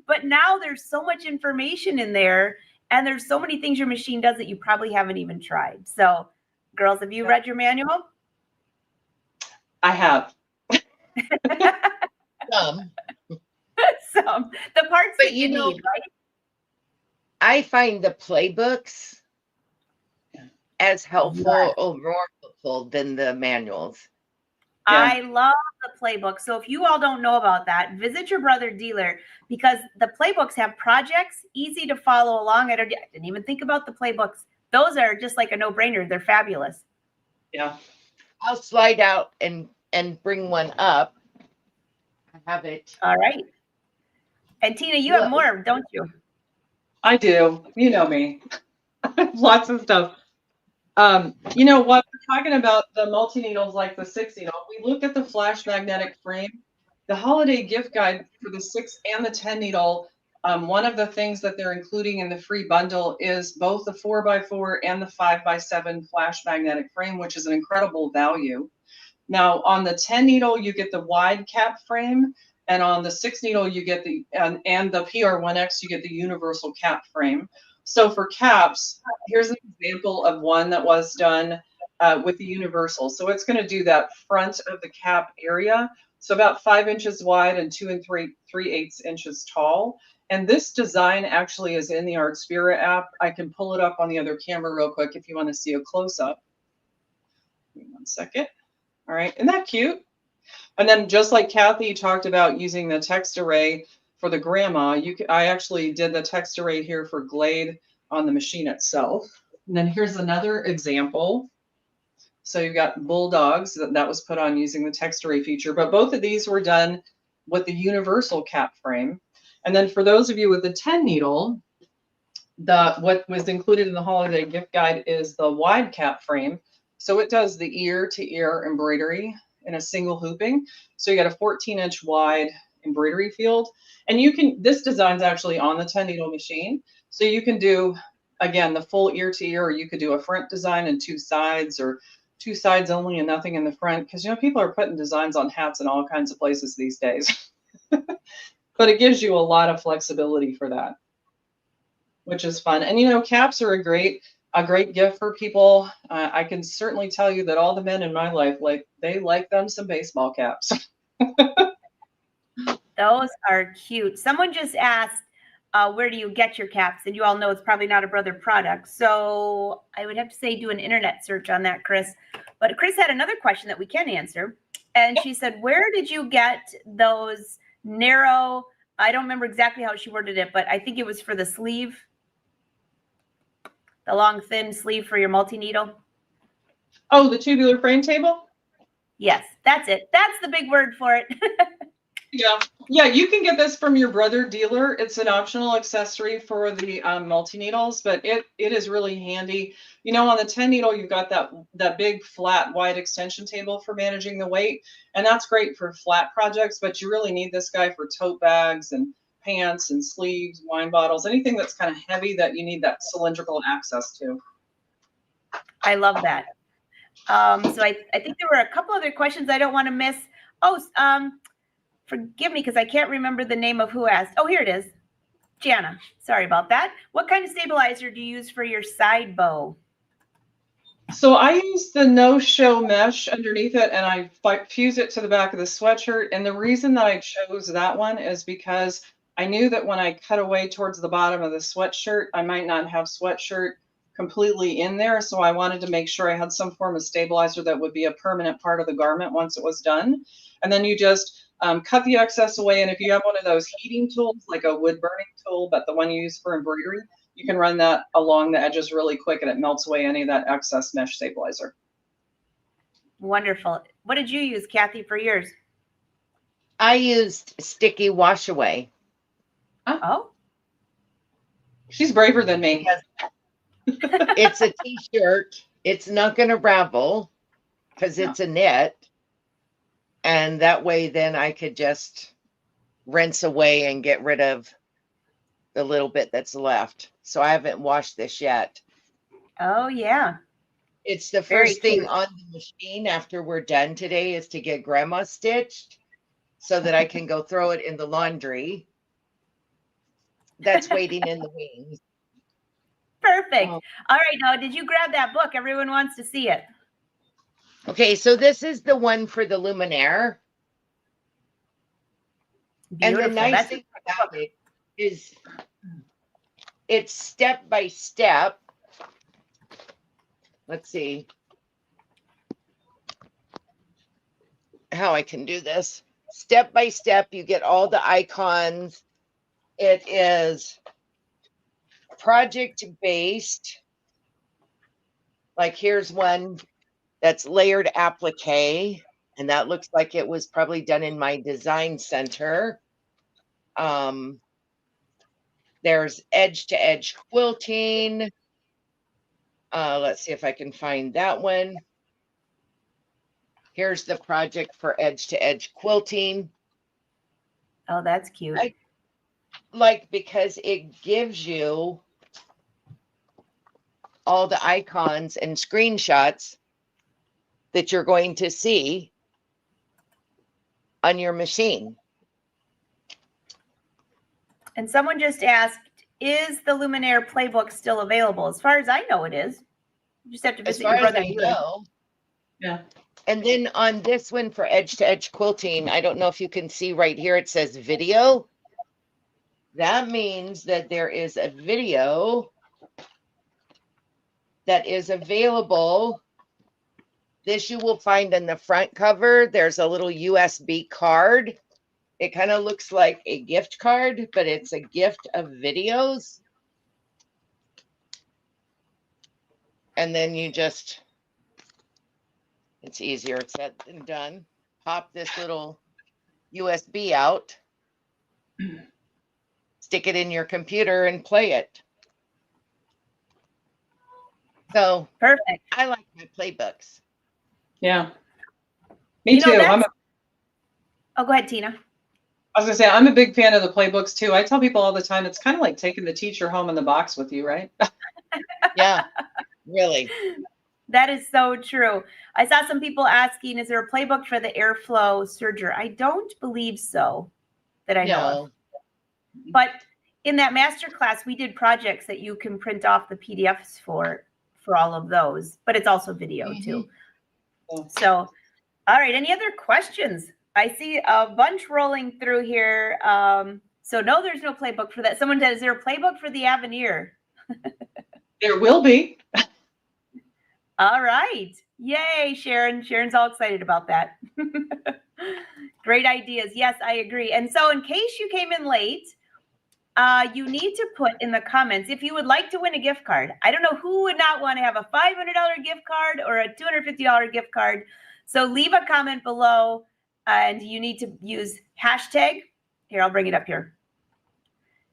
But now there's so much information in there, and there's so many things your machine does that you probably haven't even tried. So girls, have you read your manual? I have. Some. The parts that you need, right? I find the playbooks as helpful or more helpful than the manuals. Yeah. I love the playbook. So if you all don't know about that, visit your brother dealer, because the playbooks have projects, easy to follow along. I didn't even think about the playbooks. Those are just like a no-brainer. They're fabulous. Yeah. I'll slide out and bring one up. I have it. All right. And Tina, you have more, don't you? I do. You know me. Lots of stuff. You know what? We're talking about the multi-needles like the 6 needle. We look at the flash magnetic frame. The holiday gift guide for the 6 and the 10 needle. One of the things that they're including in the free bundle is both the 4x4 and the 5x7 flash magnetic frame, which is an incredible value. Now on the 10 needle, you get the wide cap frame. And on the 6 needle, you get and the PR1X, you get the universal cap frame. So for caps, here's an example of one that was done with the universal. So it's going to do that front of the cap area. So about 5 inches wide and 2 3/8 inches tall. And this design actually is in the Artspira app. I can pull it up on the other camera real quick if you want to see a close up. Give me 1 second. All right, isn't that cute? And then just like Kathy talked about using the text array for the grandma, I actually did the text array here for Glade on the machine itself. And then here's another example. So you've got bulldogs that was put on using the text array feature, but both of these were done with the universal cap frame. And then for those of you with the 10 needle, what was included in the holiday gift guide is the wide cap frame. So it does the ear to ear embroidery in a single hooping. So you got a 14-inch wide embroidery field. And this design's actually on the 10 needle machine. So you can do, again, the full ear to ear, or you could do a front design and 2 sides, or 2 sides only and nothing in the front. Because, people are putting designs on hats in all kinds of places these days. But it gives you a lot of flexibility for that, which is fun. And, caps are a great gift for people. I can certainly tell you that all the men in my life, they like them some baseball caps. Those are cute. Someone just asked, where do you get your caps? And you all know it's probably not a Brother product. So I would have to say do an internet search on that, Chris. But Chris had another question that we can answer. And she said, where did you get those narrow, I don't remember exactly how she worded it, but I think it was for the sleeve. The long, thin sleeve for your multi-needle. Oh, the tubular frame table? Yes, that's it. That's the big word for it. Yeah, you can get this from your Brother dealer. It's an optional accessory for the multi-needles, but it is really handy. On the 10 needle, you've got that big flat wide extension table for managing the weight, and that's great for flat projects, but you really need this guy for tote bags and pants and sleeves, wine bottles, anything that's kind of heavy that you need that cylindrical access to. I love that. So I think there were a couple other questions I don't want to miss. Forgive me because I can't remember the name of who asked. Oh, here it is. Jana. Sorry about that. What kind of stabilizer do you use for your side bow? So I use the no-show mesh underneath it, and I fuse it to the back of the sweatshirt. And the reason that I chose that one is because I knew that when I cut away towards the bottom of the sweatshirt, I might not have sweatshirt completely in there. So I wanted to make sure I had some form of stabilizer that would be a permanent part of the garment once it was done. And then you just cut the excess away. And if you have one of those heating tools, like a wood burning tool, but the one you use for embroidery, you can run that along the edges really quick and it melts away any of that excess mesh stabilizer. Wonderful. What did you use, Kathy, for yours? I used sticky wash away. Oh. She's braver than me. It's a t-shirt. It's not going to ravel because it's a knit. And that way then I could just rinse away and get rid of the little bit that's left. So I haven't washed this yet. Oh, yeah. It's the first thing on the machine after we're done today is to get grandma stitched so that I can go throw it in the laundry. That's waiting in the wings. Perfect. All right. Now, did you grab that book? Everyone wants to see it. Okay. So this is the one for the luminaire. Beautiful. And the nice thing about it is it's step by step. Let's see how I can do this. Step by step, you get all the icons. It is project based. Like here's one that's layered applique, and that looks like it was probably done in my design center. There's edge to edge quilting. Let's see if I can find that one. Here's the project for edge to edge quilting. Oh, that's cute. Because it gives you all the icons and screenshots that you're going to see on your machine. And someone just asked, is the Luminaire playbook still available? As far as I know, it is. You just have to As visit far your as brother I dealer. know. Yeah. And then on this one for edge to edge quilting, I don't know if you can see right here, it says video. That means that there is a video that is available. This you will find in the front cover. There's a little USB card. It kind of looks like a gift card, but it's a gift of videos. And then you just, it's easier said than done. Pop this little USB out, stick it in your computer and play it. So Perfect. I like my playbooks. Yeah. Me too. Oh, go ahead, Tina. I was gonna say, I'm a big fan of the playbooks too. I tell people all the time, it's kind of like taking the teacher home in the box with you, right? Yeah, really. That is so true. I saw some people asking, is there a playbook for the airflow serger? I don't believe so that I know of. But in that masterclass, we did projects that you can print off the PDFs for all of those, but it's also video too. So, all right, any other questions? I see a bunch rolling through here. So no, there's no playbook for that. Someone said, is there a playbook for the Avenir? There will be. All right. Yay, Sharon. Sharon's all excited about that. Great ideas. Yes, I agree. And so in case you came in late, you need to put in the comments if you would like to win a gift card. I don't know who would not want to have a $500 gift card or a $250 gift card. So leave a comment below, and you need to use hashtag. Here, I'll bring it up here.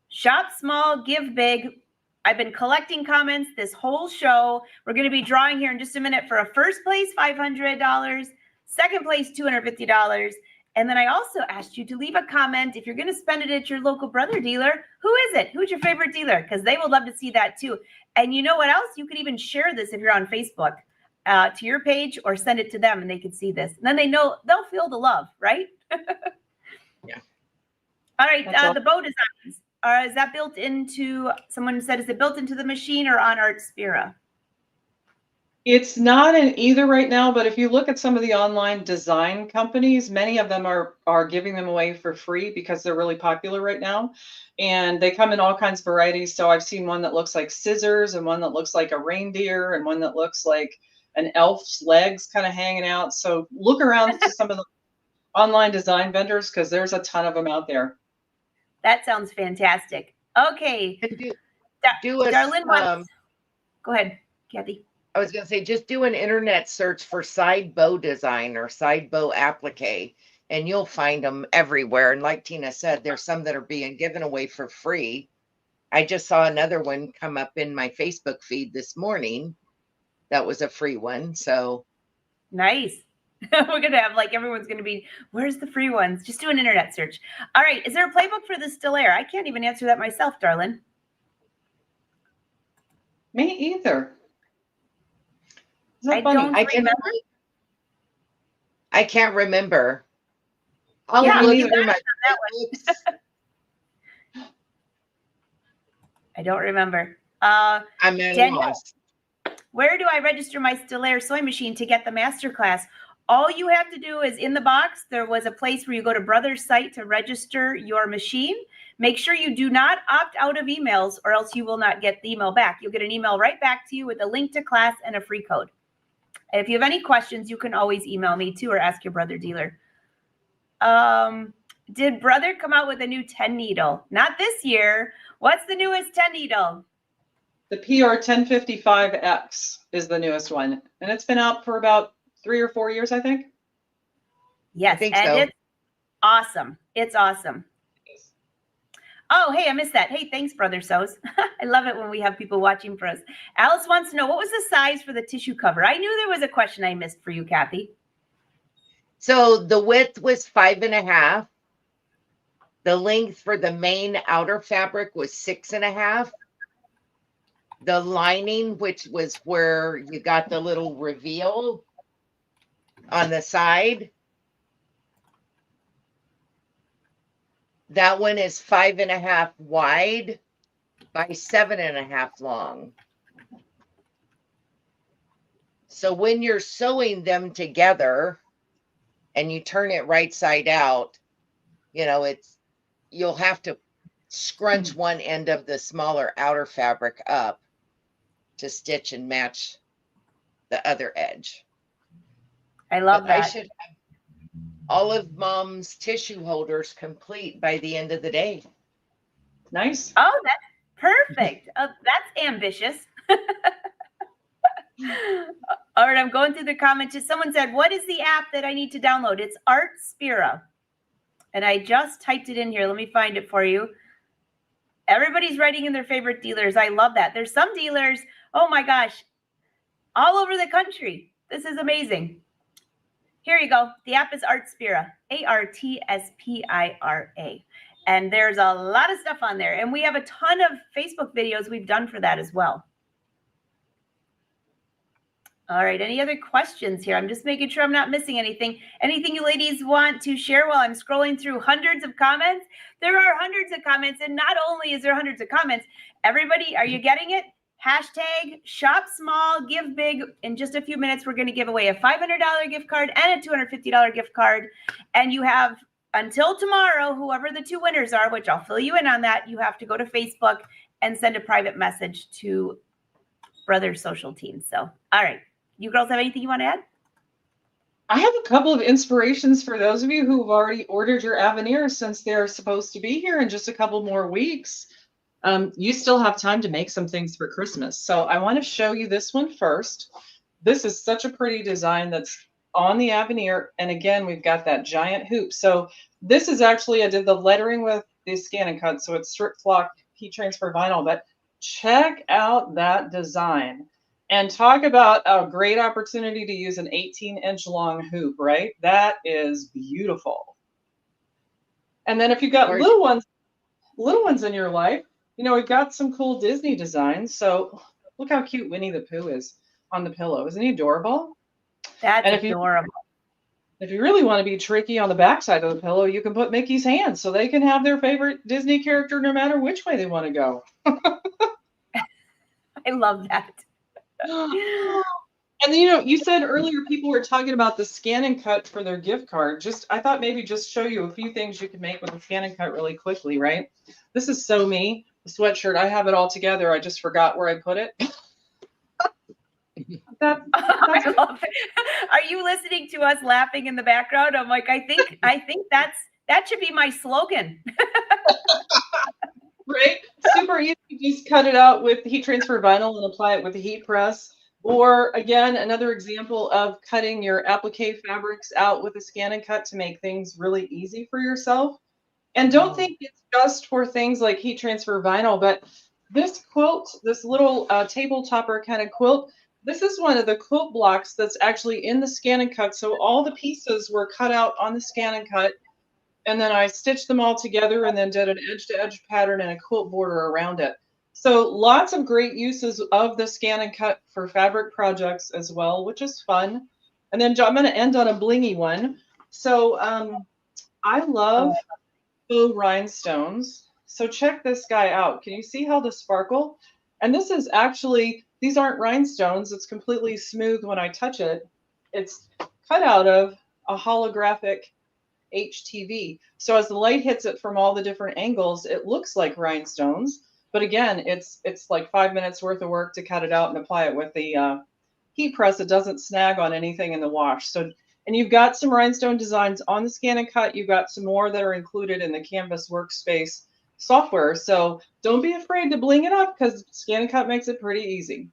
Shop small, give big. I've been collecting comments this whole show. We're going to be drawing here in just a minute for a first place, $500, second place, $250. And then I also asked you to leave a comment. If you're going to spend it at your local brother dealer, who is it? Who's your favorite dealer? Because they would love to see that too. And you know what else? You could even share this if you're on Facebook to your page or send it to them and they can see this. And then they know, they'll feel the love, right? Yeah. All right. The bow designs. Is that built into, someone said, is it built into the machine or on Artspira? It's not in either right now, but if you look at some of the online design companies, many of them are giving them away for free because they're really popular right now. And they come in all kinds of varieties. So I've seen one that looks like scissors and one that looks like a reindeer and one that looks like an elf's legs kind of hanging out. So look around to some of the online design vendors because there's a ton of them out there. That sounds fantastic. Okay. Darlene, go ahead, Kathy. I was going to say, just do an internet search for side bow design or side bow applique, and you'll find them everywhere. And like Tina said, there's some that are being given away for free. I just saw another one come up in my Facebook feed this morning. That was a free one. So nice. We're going to have everyone's going to be, where's the free ones? Just do an internet search. All right. Is there a playbook for the still air? I can't even answer that myself, Darlene. Me either. I don't remember. I can't remember. I'll look through my books. I don't remember. I'm at a loss. Where do I register my still air sewing machine to get the masterclass? All you have to do is in the box, there was a place where you go to Brother's site to register your machine. Make sure you do not opt out of emails or else you will not get the email back. You'll get an email right back to you with a link to class and a free code. If you have any questions, you can always email me too or ask your brother dealer. Did Brother come out with a new 10 needle? Not this year. What's the newest 10 needle? The PR 1055X is the newest one. And it's been out for about 3 or 4 years, I think. Yes, it's awesome. It's awesome. Oh, hey, I missed that. Hey, thanks, Brother Sews. I love it when we have people watching for us. Alice wants to know, what was the size for the tissue cover? I knew there was a question I missed for you, Kathy. So the width was 5.5. The length for the main outer fabric was 6.5. The lining, which was where you got the little reveal on the side, that one is 5.5 wide by 7.5 long. So when you're sewing them together and you turn it right side out, you know, you'll have to scrunch one end of the smaller outer fabric up to stitch and match the other edge. I love But that. I should have all of Mom's tissue holders complete by the end of the day. Nice. Oh, that's perfect. That's ambitious. All right, I'm going through the comments. Just someone said, what is the app that I need to download? It's Artspira. And I just typed it in here. Let me find it for you. Everybody's writing in their favorite dealers. I love that. There's some dealers, oh my gosh, all over the country. This is amazing. Here you go. The app is Artspira, Artspira. And there's a lot of stuff on there. And we have a ton of Facebook videos we've done for that as well. All right, any other questions here? I'm just making sure I'm not missing anything. Anything you ladies want to share while I'm scrolling through hundreds of comments? There are hundreds of comments, and not only is there hundreds of comments, everybody, are you getting it? Hashtag shop small, give big. In just a few minutes, we're going to give away a $500 gift card and a $250 gift card. And you have until tomorrow, whoever the two winners are, which I'll fill you in on that, you have to go to Facebook and send a private message to Brother Social Team. So, all right. You girls have anything you want to add? I have a couple of inspirations for those of you who've already ordered your Avenir since they're supposed to be here in just a couple more weeks. You still have time to make some things for Christmas. So I want to show you this one first. This is such a pretty design that's on the Avenir. And again, we've got that giant hoop. So this is actually, I did the lettering with the ScanNCut. So it's strip flock heat transfer vinyl, but check out that design. And talk about a great opportunity to use an 18-inch long hoop, right? That is beautiful. And then if you've got little ones in your life, you know, we've got some cool Disney designs. So look how cute Winnie the Pooh is on the pillow. Isn't he adorable? That's adorable. If you really want to be tricky on the backside of the pillow, you can put Mickey's hands so they can have their favorite Disney character no matter which way they want to go. I love that. And you know, you said earlier people were talking about the ScanNCut for their gift card. I thought maybe just show you a few things you can make with a ScanNCut really quickly, right? This is so me, the sweatshirt. I have it all together. I just forgot where I put it. I love it. Are you listening to us laughing in the background? I'm like, I think that should be my slogan. Right? Super easy. Just cut it out with heat transfer vinyl and apply it with a heat press. Or again, another example of cutting your applique fabrics out with a ScanNCut to make things really easy for yourself. And don't think it's just for things like heat transfer vinyl, but this quilt, this little table topper kind of quilt, this is one of the quilt blocks that's actually in the ScanNCut. So all the pieces were cut out on the ScanNCut. And then I stitched them all together and then did an edge-to-edge pattern and a quilt border around it. So lots of great uses of the ScanNCut for fabric projects as well, which is fun. And then I'm going to end on a blingy one. So I love faux rhinestones. So check this guy out. Can you see how the sparkle? And this is actually, these aren't rhinestones. It's completely smooth when I touch it. It's cut out of a holographic HTV. So as the light hits it from all the different angles, it looks like rhinestones. But again, it's like 5 minutes worth of work to cut it out and apply it with the heat press. It doesn't snag on anything in the wash. So, and you've got some rhinestone designs on the ScanNCut. You've got some more that are included in the Canvas Workspace software. So don't be afraid to bling it up because ScanNCut makes it pretty easy.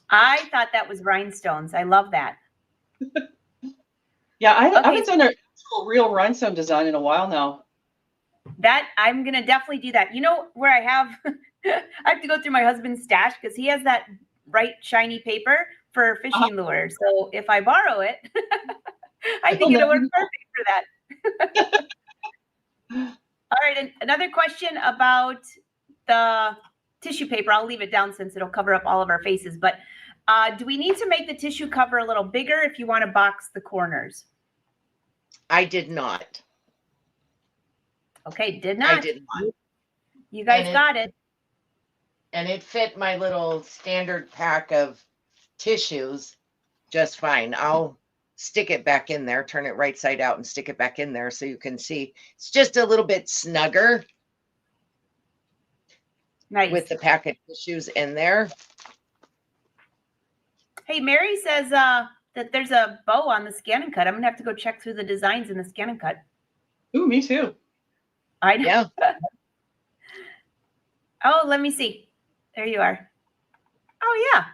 I thought that was rhinestones. I love that. Yeah, I haven't done a real rhinestone design in a while now. That I'm gonna definitely do that. You know where I have I have to go through my husband's stash because he has that bright shiny paper for fishing lures. So if I borrow it, I think it'll work perfect for that. All right, another question about the tissue paper. I'll leave it down since it'll cover up all of our faces. But do we need to make the tissue cover a little bigger if you want to box the corners? I did not. Okay, did not. I did not. You guys And got it. And it fit my little standard pack of tissues just fine. I'll stick it back in there, turn it right side out and stick it back in there so you can see. It's just a little bit snugger. Nice. With the pack of tissues in there. Hey, Mary says that there's a bow on the ScanNCut. I'm gonna have to go check through the designs in the ScanNCut. Ooh, me too. I know. Yeah. Oh, let me see. There you are. Oh yeah.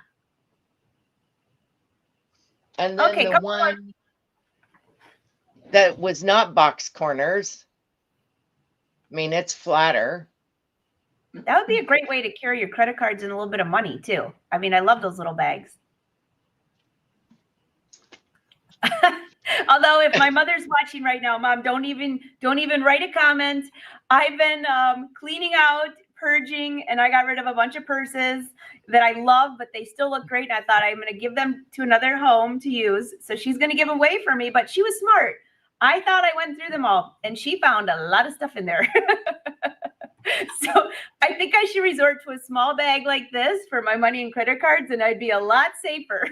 And then Okay, the one that was not box corners. I mean, it's flatter. That would be a great way to carry your credit cards and a little bit of money too. I mean, I love those little bags. Although if my mother's watching right now, Mom, don't even write a comment. I've been cleaning out, purging, and I got rid of a bunch of purses that I love, but they still look great. And I thought I'm going to give them to another home to use. So she's going to give them away for me, but she was smart. I thought I went through them all, and she found a lot of stuff in there. So I think I should resort to a small bag like this for my money and credit cards, and I'd be a lot safer.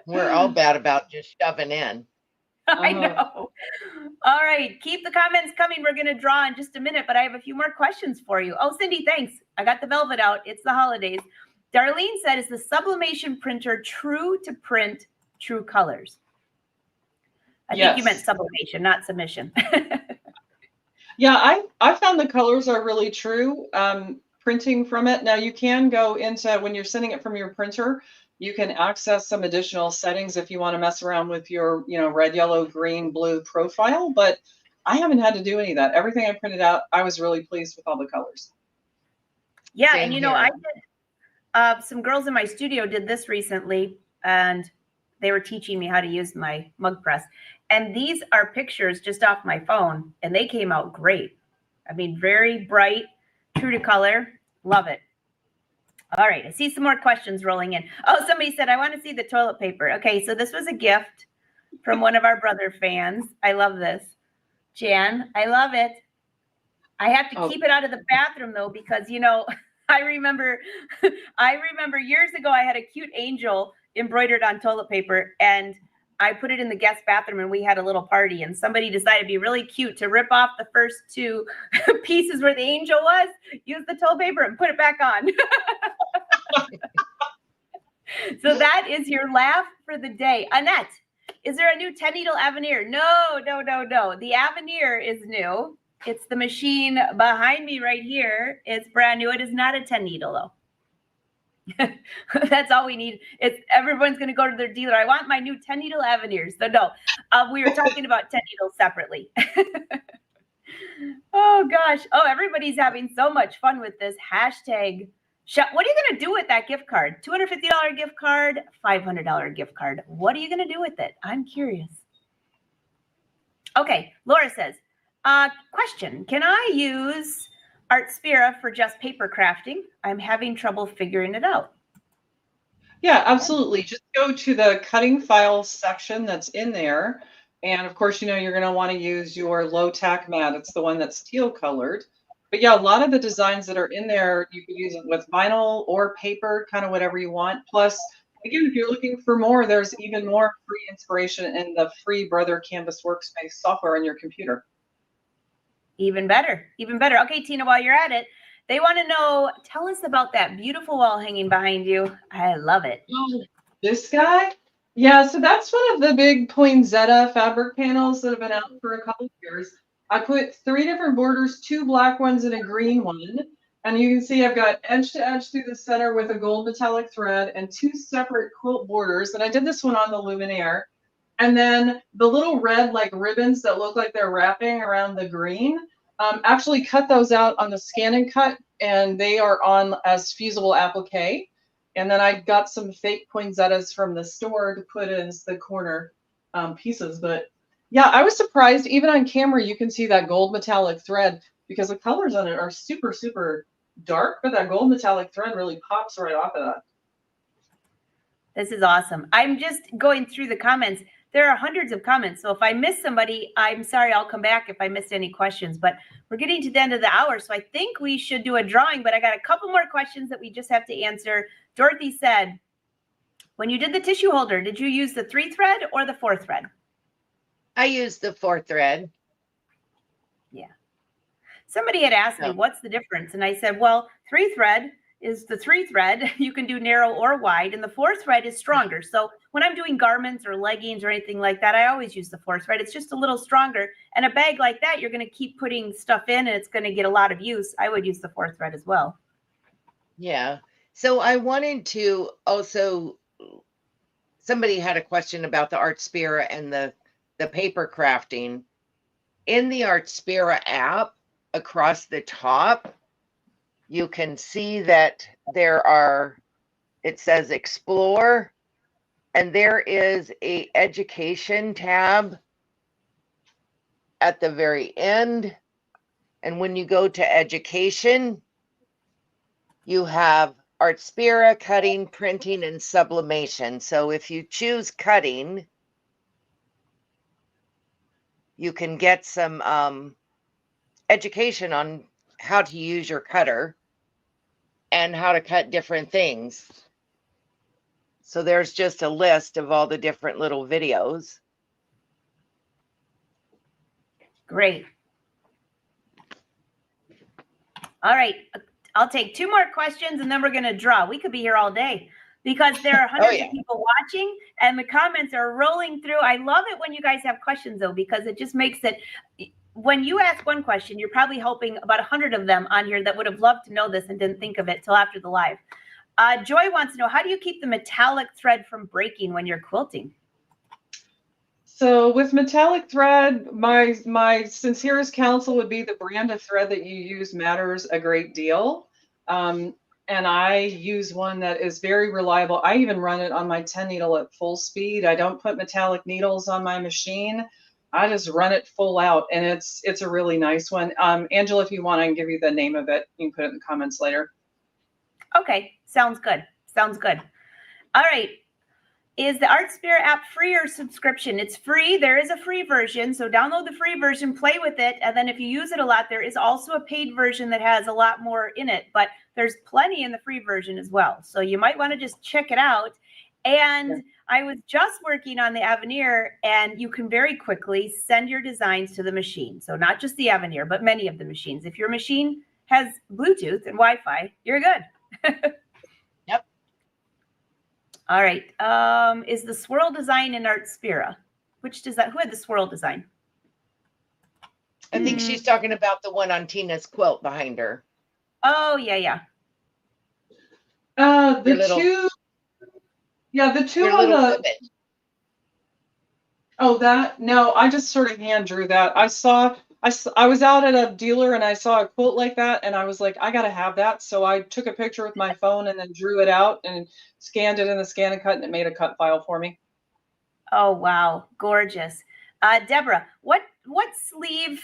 We're all bad about just shoving in. I know. All right. Keep the comments coming. We're going to draw in just a minute, but I have a few more questions for you. Oh, Cindy, thanks. I got the velvet out. It's the holidays. Darlene said, is the sublimation printer true to print true colors? I think you meant sublimation, not submission. Yeah, I found the colors are really true printing from it. Now you can go into, when you're sending it from your printer, you can access some additional settings if you want to mess around with your, red, yellow, green, blue profile. But I haven't had to do any of that. Everything I printed out, I was really pleased with all the colors. Yeah, same and I did. Some girls in my studio did this recently, and they were teaching me how to use my mug press. And these are pictures just off my phone, and they came out great. I mean, very bright, true to color. Love it. All right, I see some more questions rolling in. Oh, somebody said, I want to see the toilet paper. Okay, so this was a gift from one of our brother fans. I love this. Jan, I love it. I have to keep it out of the bathroom, though, because, I remember years ago I had a cute angel embroidered on toilet paper, and I put it in the guest bathroom, and we had a little party, and somebody decided to be really cute to rip off the first two pieces where the angel was, use the toilet paper, and put it back on. So that is your laugh for the day. Annette, is there a new 10 needle Avenir? No. The Avenir is new. It's the machine behind me right here. It's brand new. It is not a 10 needle though. That's all we need. Everyone's going to go to their dealer. I want my new 10 needle Avenirs. So no, we were talking about 10 needles separately. Oh gosh. Oh, everybody's having so much fun with this hashtag. What are you going to do with that gift card? $250 gift card, $500 gift card. What are you going to do with it? I'm curious. Okay. Laura says, question, can I use Artspira for just paper crafting? I'm having trouble figuring it out. Yeah, absolutely. Just go to the cutting files section that's in there. And of course, you're going to want to use your low tack mat. It's the one that's teal colored. But yeah, a lot of the designs that are in there, you can use it with vinyl or paper, kind of whatever you want. Plus, again, if you're looking for more, there's even more free inspiration in the free Brother Canvas Workspace software on your computer. Even better. Okay, Tina, while you're at it, they want to know, tell us about that beautiful wall hanging behind you. I love it. Oh, this guy? Yeah, so that's one of the big poinsettia fabric panels that have been out for a couple of years. I put 3 different borders, 2 black ones and a green one. And you can see I've got edge to edge through the center with a gold metallic thread and 2 separate quilt borders. And I did this one on the luminaire. And then the little red ribbons that look like they're wrapping around the green, actually cut those out on the ScanNCut, and they are on as fusible applique. And then I got some fake poinsettias from the store to put as the corner pieces. But yeah, I was surprised. Even on camera, you can see that gold metallic thread because the colors on it are super, super dark, but that gold metallic thread really pops right off of that. This is awesome. I'm just going through the comments. There are hundreds of comments. So if I miss somebody, I'm sorry, I'll come back if I missed any questions. But we're getting to the end of the hour. So I think we should do a drawing. But I got a couple more questions that we just have to answer. Dorothy said, when you did the tissue holder, did you use the 3-thread or the 4-thread? I used the 4-thread. Yeah. Somebody had asked me, what's the difference? And I said, well, 3-thread is the 3-thread. You can do narrow or wide, and the 4-thread is stronger. So when I'm doing garments or leggings or anything like that, I always use the 4-thread. It's just a little stronger. And a bag like that, you're going to keep putting stuff in, and it's going to get a lot of use. I would use the 4-thread as well. Yeah. So I wanted to also, somebody had a question about the Artspira and the paper crafting. In the Artspira app, across the top, you can see that it says explore, and there is a education tab at the very end. And when you go to education, you have Artspira, cutting, printing, and sublimation. So if you choose cutting, you can get some education on how to use your cutter and how to cut different things. So there's just a list of all the different little videos. Great. All right. I'll take 2 more questions and then we're going to draw. We could be here all day because there are hundreds of people watching and the comments are rolling through. I love it when you guys have questions though, because it just makes it, when you ask one question, you're probably helping about 100 of them on here that would have loved to know this and didn't think of it till after the live. Joy wants to know, how do you keep the metallic thread from breaking when you're quilting? So with metallic thread, my sincerest counsel would be the brand of thread that you use matters a great deal. And I use one that is very reliable. I even run it on my 10 needle at full speed. I don't put metallic needles on my machine. I just run it full out, and it's a really nice one. Angela, if you want, I can give you the name of it. You can put it in the comments later. Okay, sounds good. Sounds good. All right. Is the Artspira app free or subscription? It's free. There is a free version. So download the free version, play with it. And then if you use it a lot, there is also a paid version that has a lot more in it. But there's plenty in the free version as well. So you might want to just check it out. And I was just working on the Avenir, and you can very quickly send your designs to the machine. So not just the Avenir, but many of the machines. If your machine has Bluetooth and Wi-Fi, you're good. Yep. All right. Is the swirl design in Artspira? Which does that? Who had the swirl design? I think she's talking about the one on Tina's quilt behind her. Oh yeah. The two on the. Oh, that no, I just sort of hand drew that. I was out at a dealer and I saw a quilt like that, and I was like, I gotta have that. So I took a picture with my phone and then drew it out and scanned it in the ScanNCut, and it made a cut file for me. Oh wow, gorgeous. Deborah, what sleeve?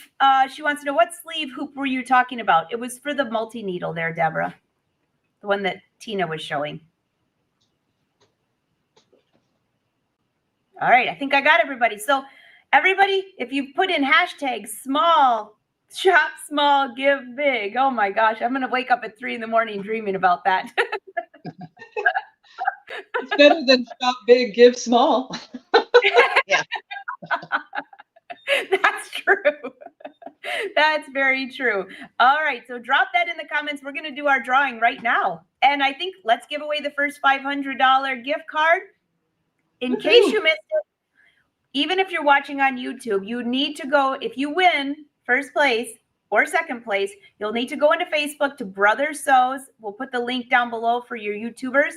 She wants to know, what sleeve hoop were you talking about? It was for the multi-needle there, Deborah. The one that Tina was showing. All right, I think I got everybody. So everybody, if you put in hashtag small, shop small, give big. Oh my gosh, I'm going to wake up at 3 in the morning dreaming about that. It's better than shop big, give small. Yeah. That's true. That's very true. All right, so drop that in the comments. We're going to do our drawing right now. And I think let's give away the first $500 gift card. In case you missed it, even if you're watching on YouTube, you need to go, if you win first place or second place, you'll need to go into Facebook to Brother Sews. We'll put the link down below for your YouTubers,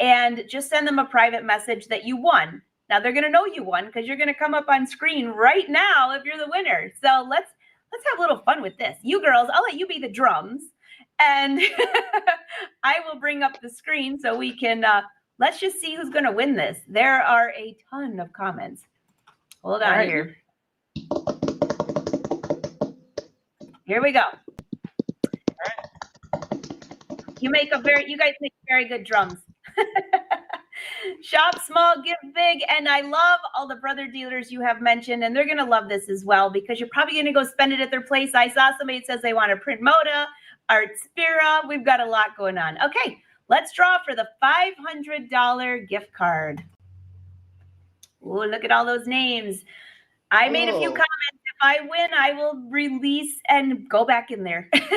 and just send them a private message that you won. Now they're going to know you won because you're going to come up on screen right now if you're the winner. So let's have a little fun with this. You girls, I'll let you be the drums, and I will bring up the screen so we can, let's just see who's going to win this. There are a ton of comments. Hold on here. Here we go. All right. You guys make very good drums. Shop small, give big. And I love all the brother dealers you have mentioned, and they're going to love this as well because you're probably going to go spend it at their place. I saw somebody that says they want a print Moda, Artspira. We've got a lot going on. Okay, let's draw for the $500 gift card. Oh, look at all those names. I made a few comments. If I win, I will release and go back in there. Patty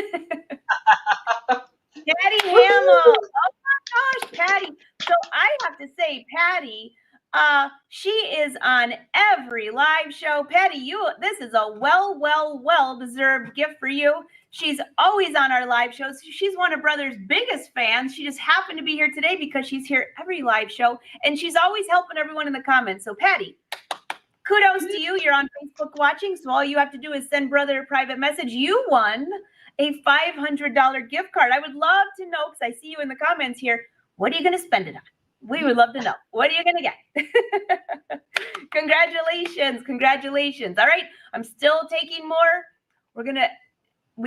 Hamill. Oh my gosh, Patty. So I have to say, Patty, she is on every live show. Patty, this is a well-deserved gift for you. She's always on our live shows. She's one of Brother's biggest fans. She just happened to be here today because she's here every live show, and she's always helping everyone in the comments. So, Patty, kudos to you. You're on Facebook watching, so all you have to do is send Brother a private message. You won a $500 gift card. I would love to know, because I see you in the comments here, what are you going to spend it on? We would love to know. What are you going to get? Congratulations. Congratulations. All right. I'm still taking more. We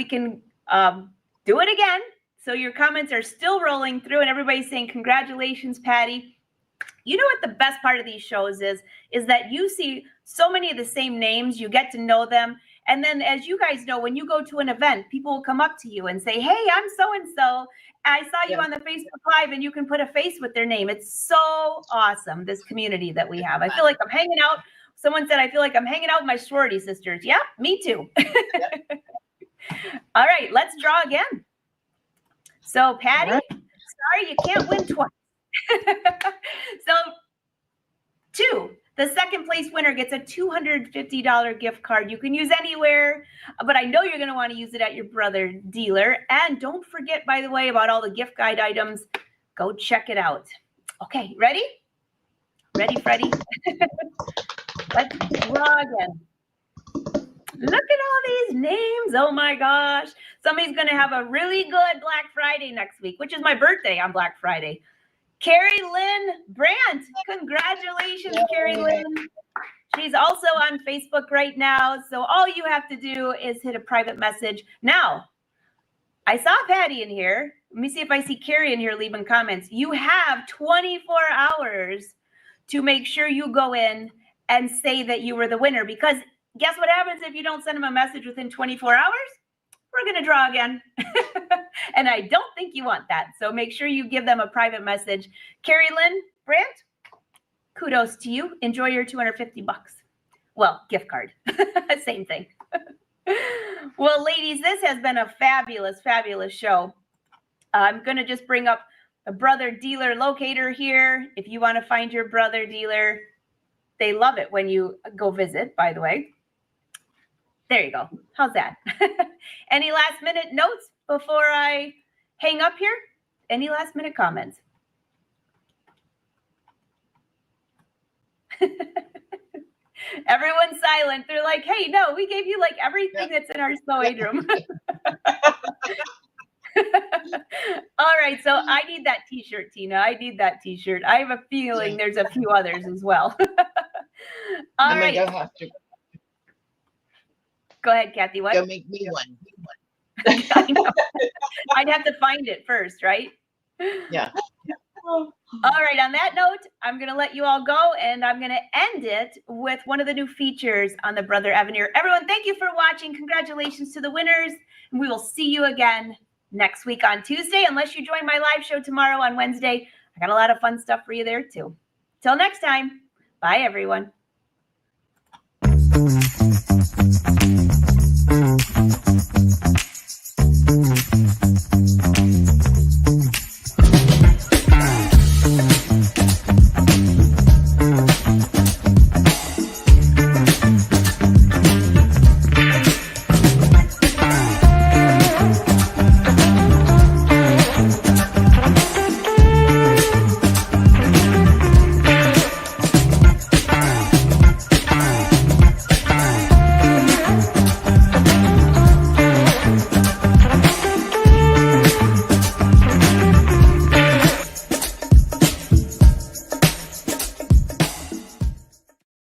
can do it again. So your comments are still rolling through and everybody's saying, congratulations, Patty. You know what the best part of these shows is that you see so many of the same names, you get to know them. And then as you guys know, when you go to an event, people will come up to you and say, hey, I'm so-and-so. I saw you on the Facebook Live, and you can put a face with their name. It's so awesome, this community that we have. I feel like I'm hanging out. Someone said, I feel like I'm hanging out with my sorority sisters. Yeah, me too. All right, let's draw again. So, Patty, sorry, you can't win twice. So, 2. The second place winner gets a $250 gift card. You can use anywhere, but I know you're going to want to use it at your brother dealer. And don't forget, by the way, about all the gift guide items. Go check it out. Okay, ready? Ready, Freddie? Let's draw again. Look at all these names. Oh my gosh. Somebody's going to have a really good Black Friday next week, which is my birthday on Black Friday. Carrie Lynn Brandt. Congratulations, Carrie Lynn. She's also on Facebook right now. So all you have to do is hit a private message. Now, I saw Patty in here. Let me see if I see Carrie in here leaving comments. You have 24 hours to make sure you go in and say that you were the winner, because guess what happens if you don't send them a message within 24 hours? We're going to draw again. And I don't think you want that. So make sure you give them a private message. Carrie Lynn Brandt, kudos to you. Enjoy your $250. Well, gift card. Same thing. Well, ladies, this has been a fabulous, fabulous show. I'm going to just bring up a brother dealer locator here. If you want to find your brother dealer, they love it when you go visit, by the way. There you go. How's that? Any last minute notes before I hang up here? Any last minute comments? Everyone's silent. They're like, hey, no, we gave you like everything that's in our sewing room. All right. So I need that t-shirt, Tina. I need that t-shirt. I have a feeling there's a few others as well. All right. Go ahead, Kathy. What? Go make me one. I know. I'd have to find it first, right? Yeah. All right. On that note, I'm going to let you all go, and I'm going to end it with one of the new features on the Brother Avenir. Everyone, thank you for watching. Congratulations to the winners, and we will see you again next week on Tuesday, unless you join my live show tomorrow on Wednesday. I got a lot of fun stuff for you there too. Till next time. Bye, everyone.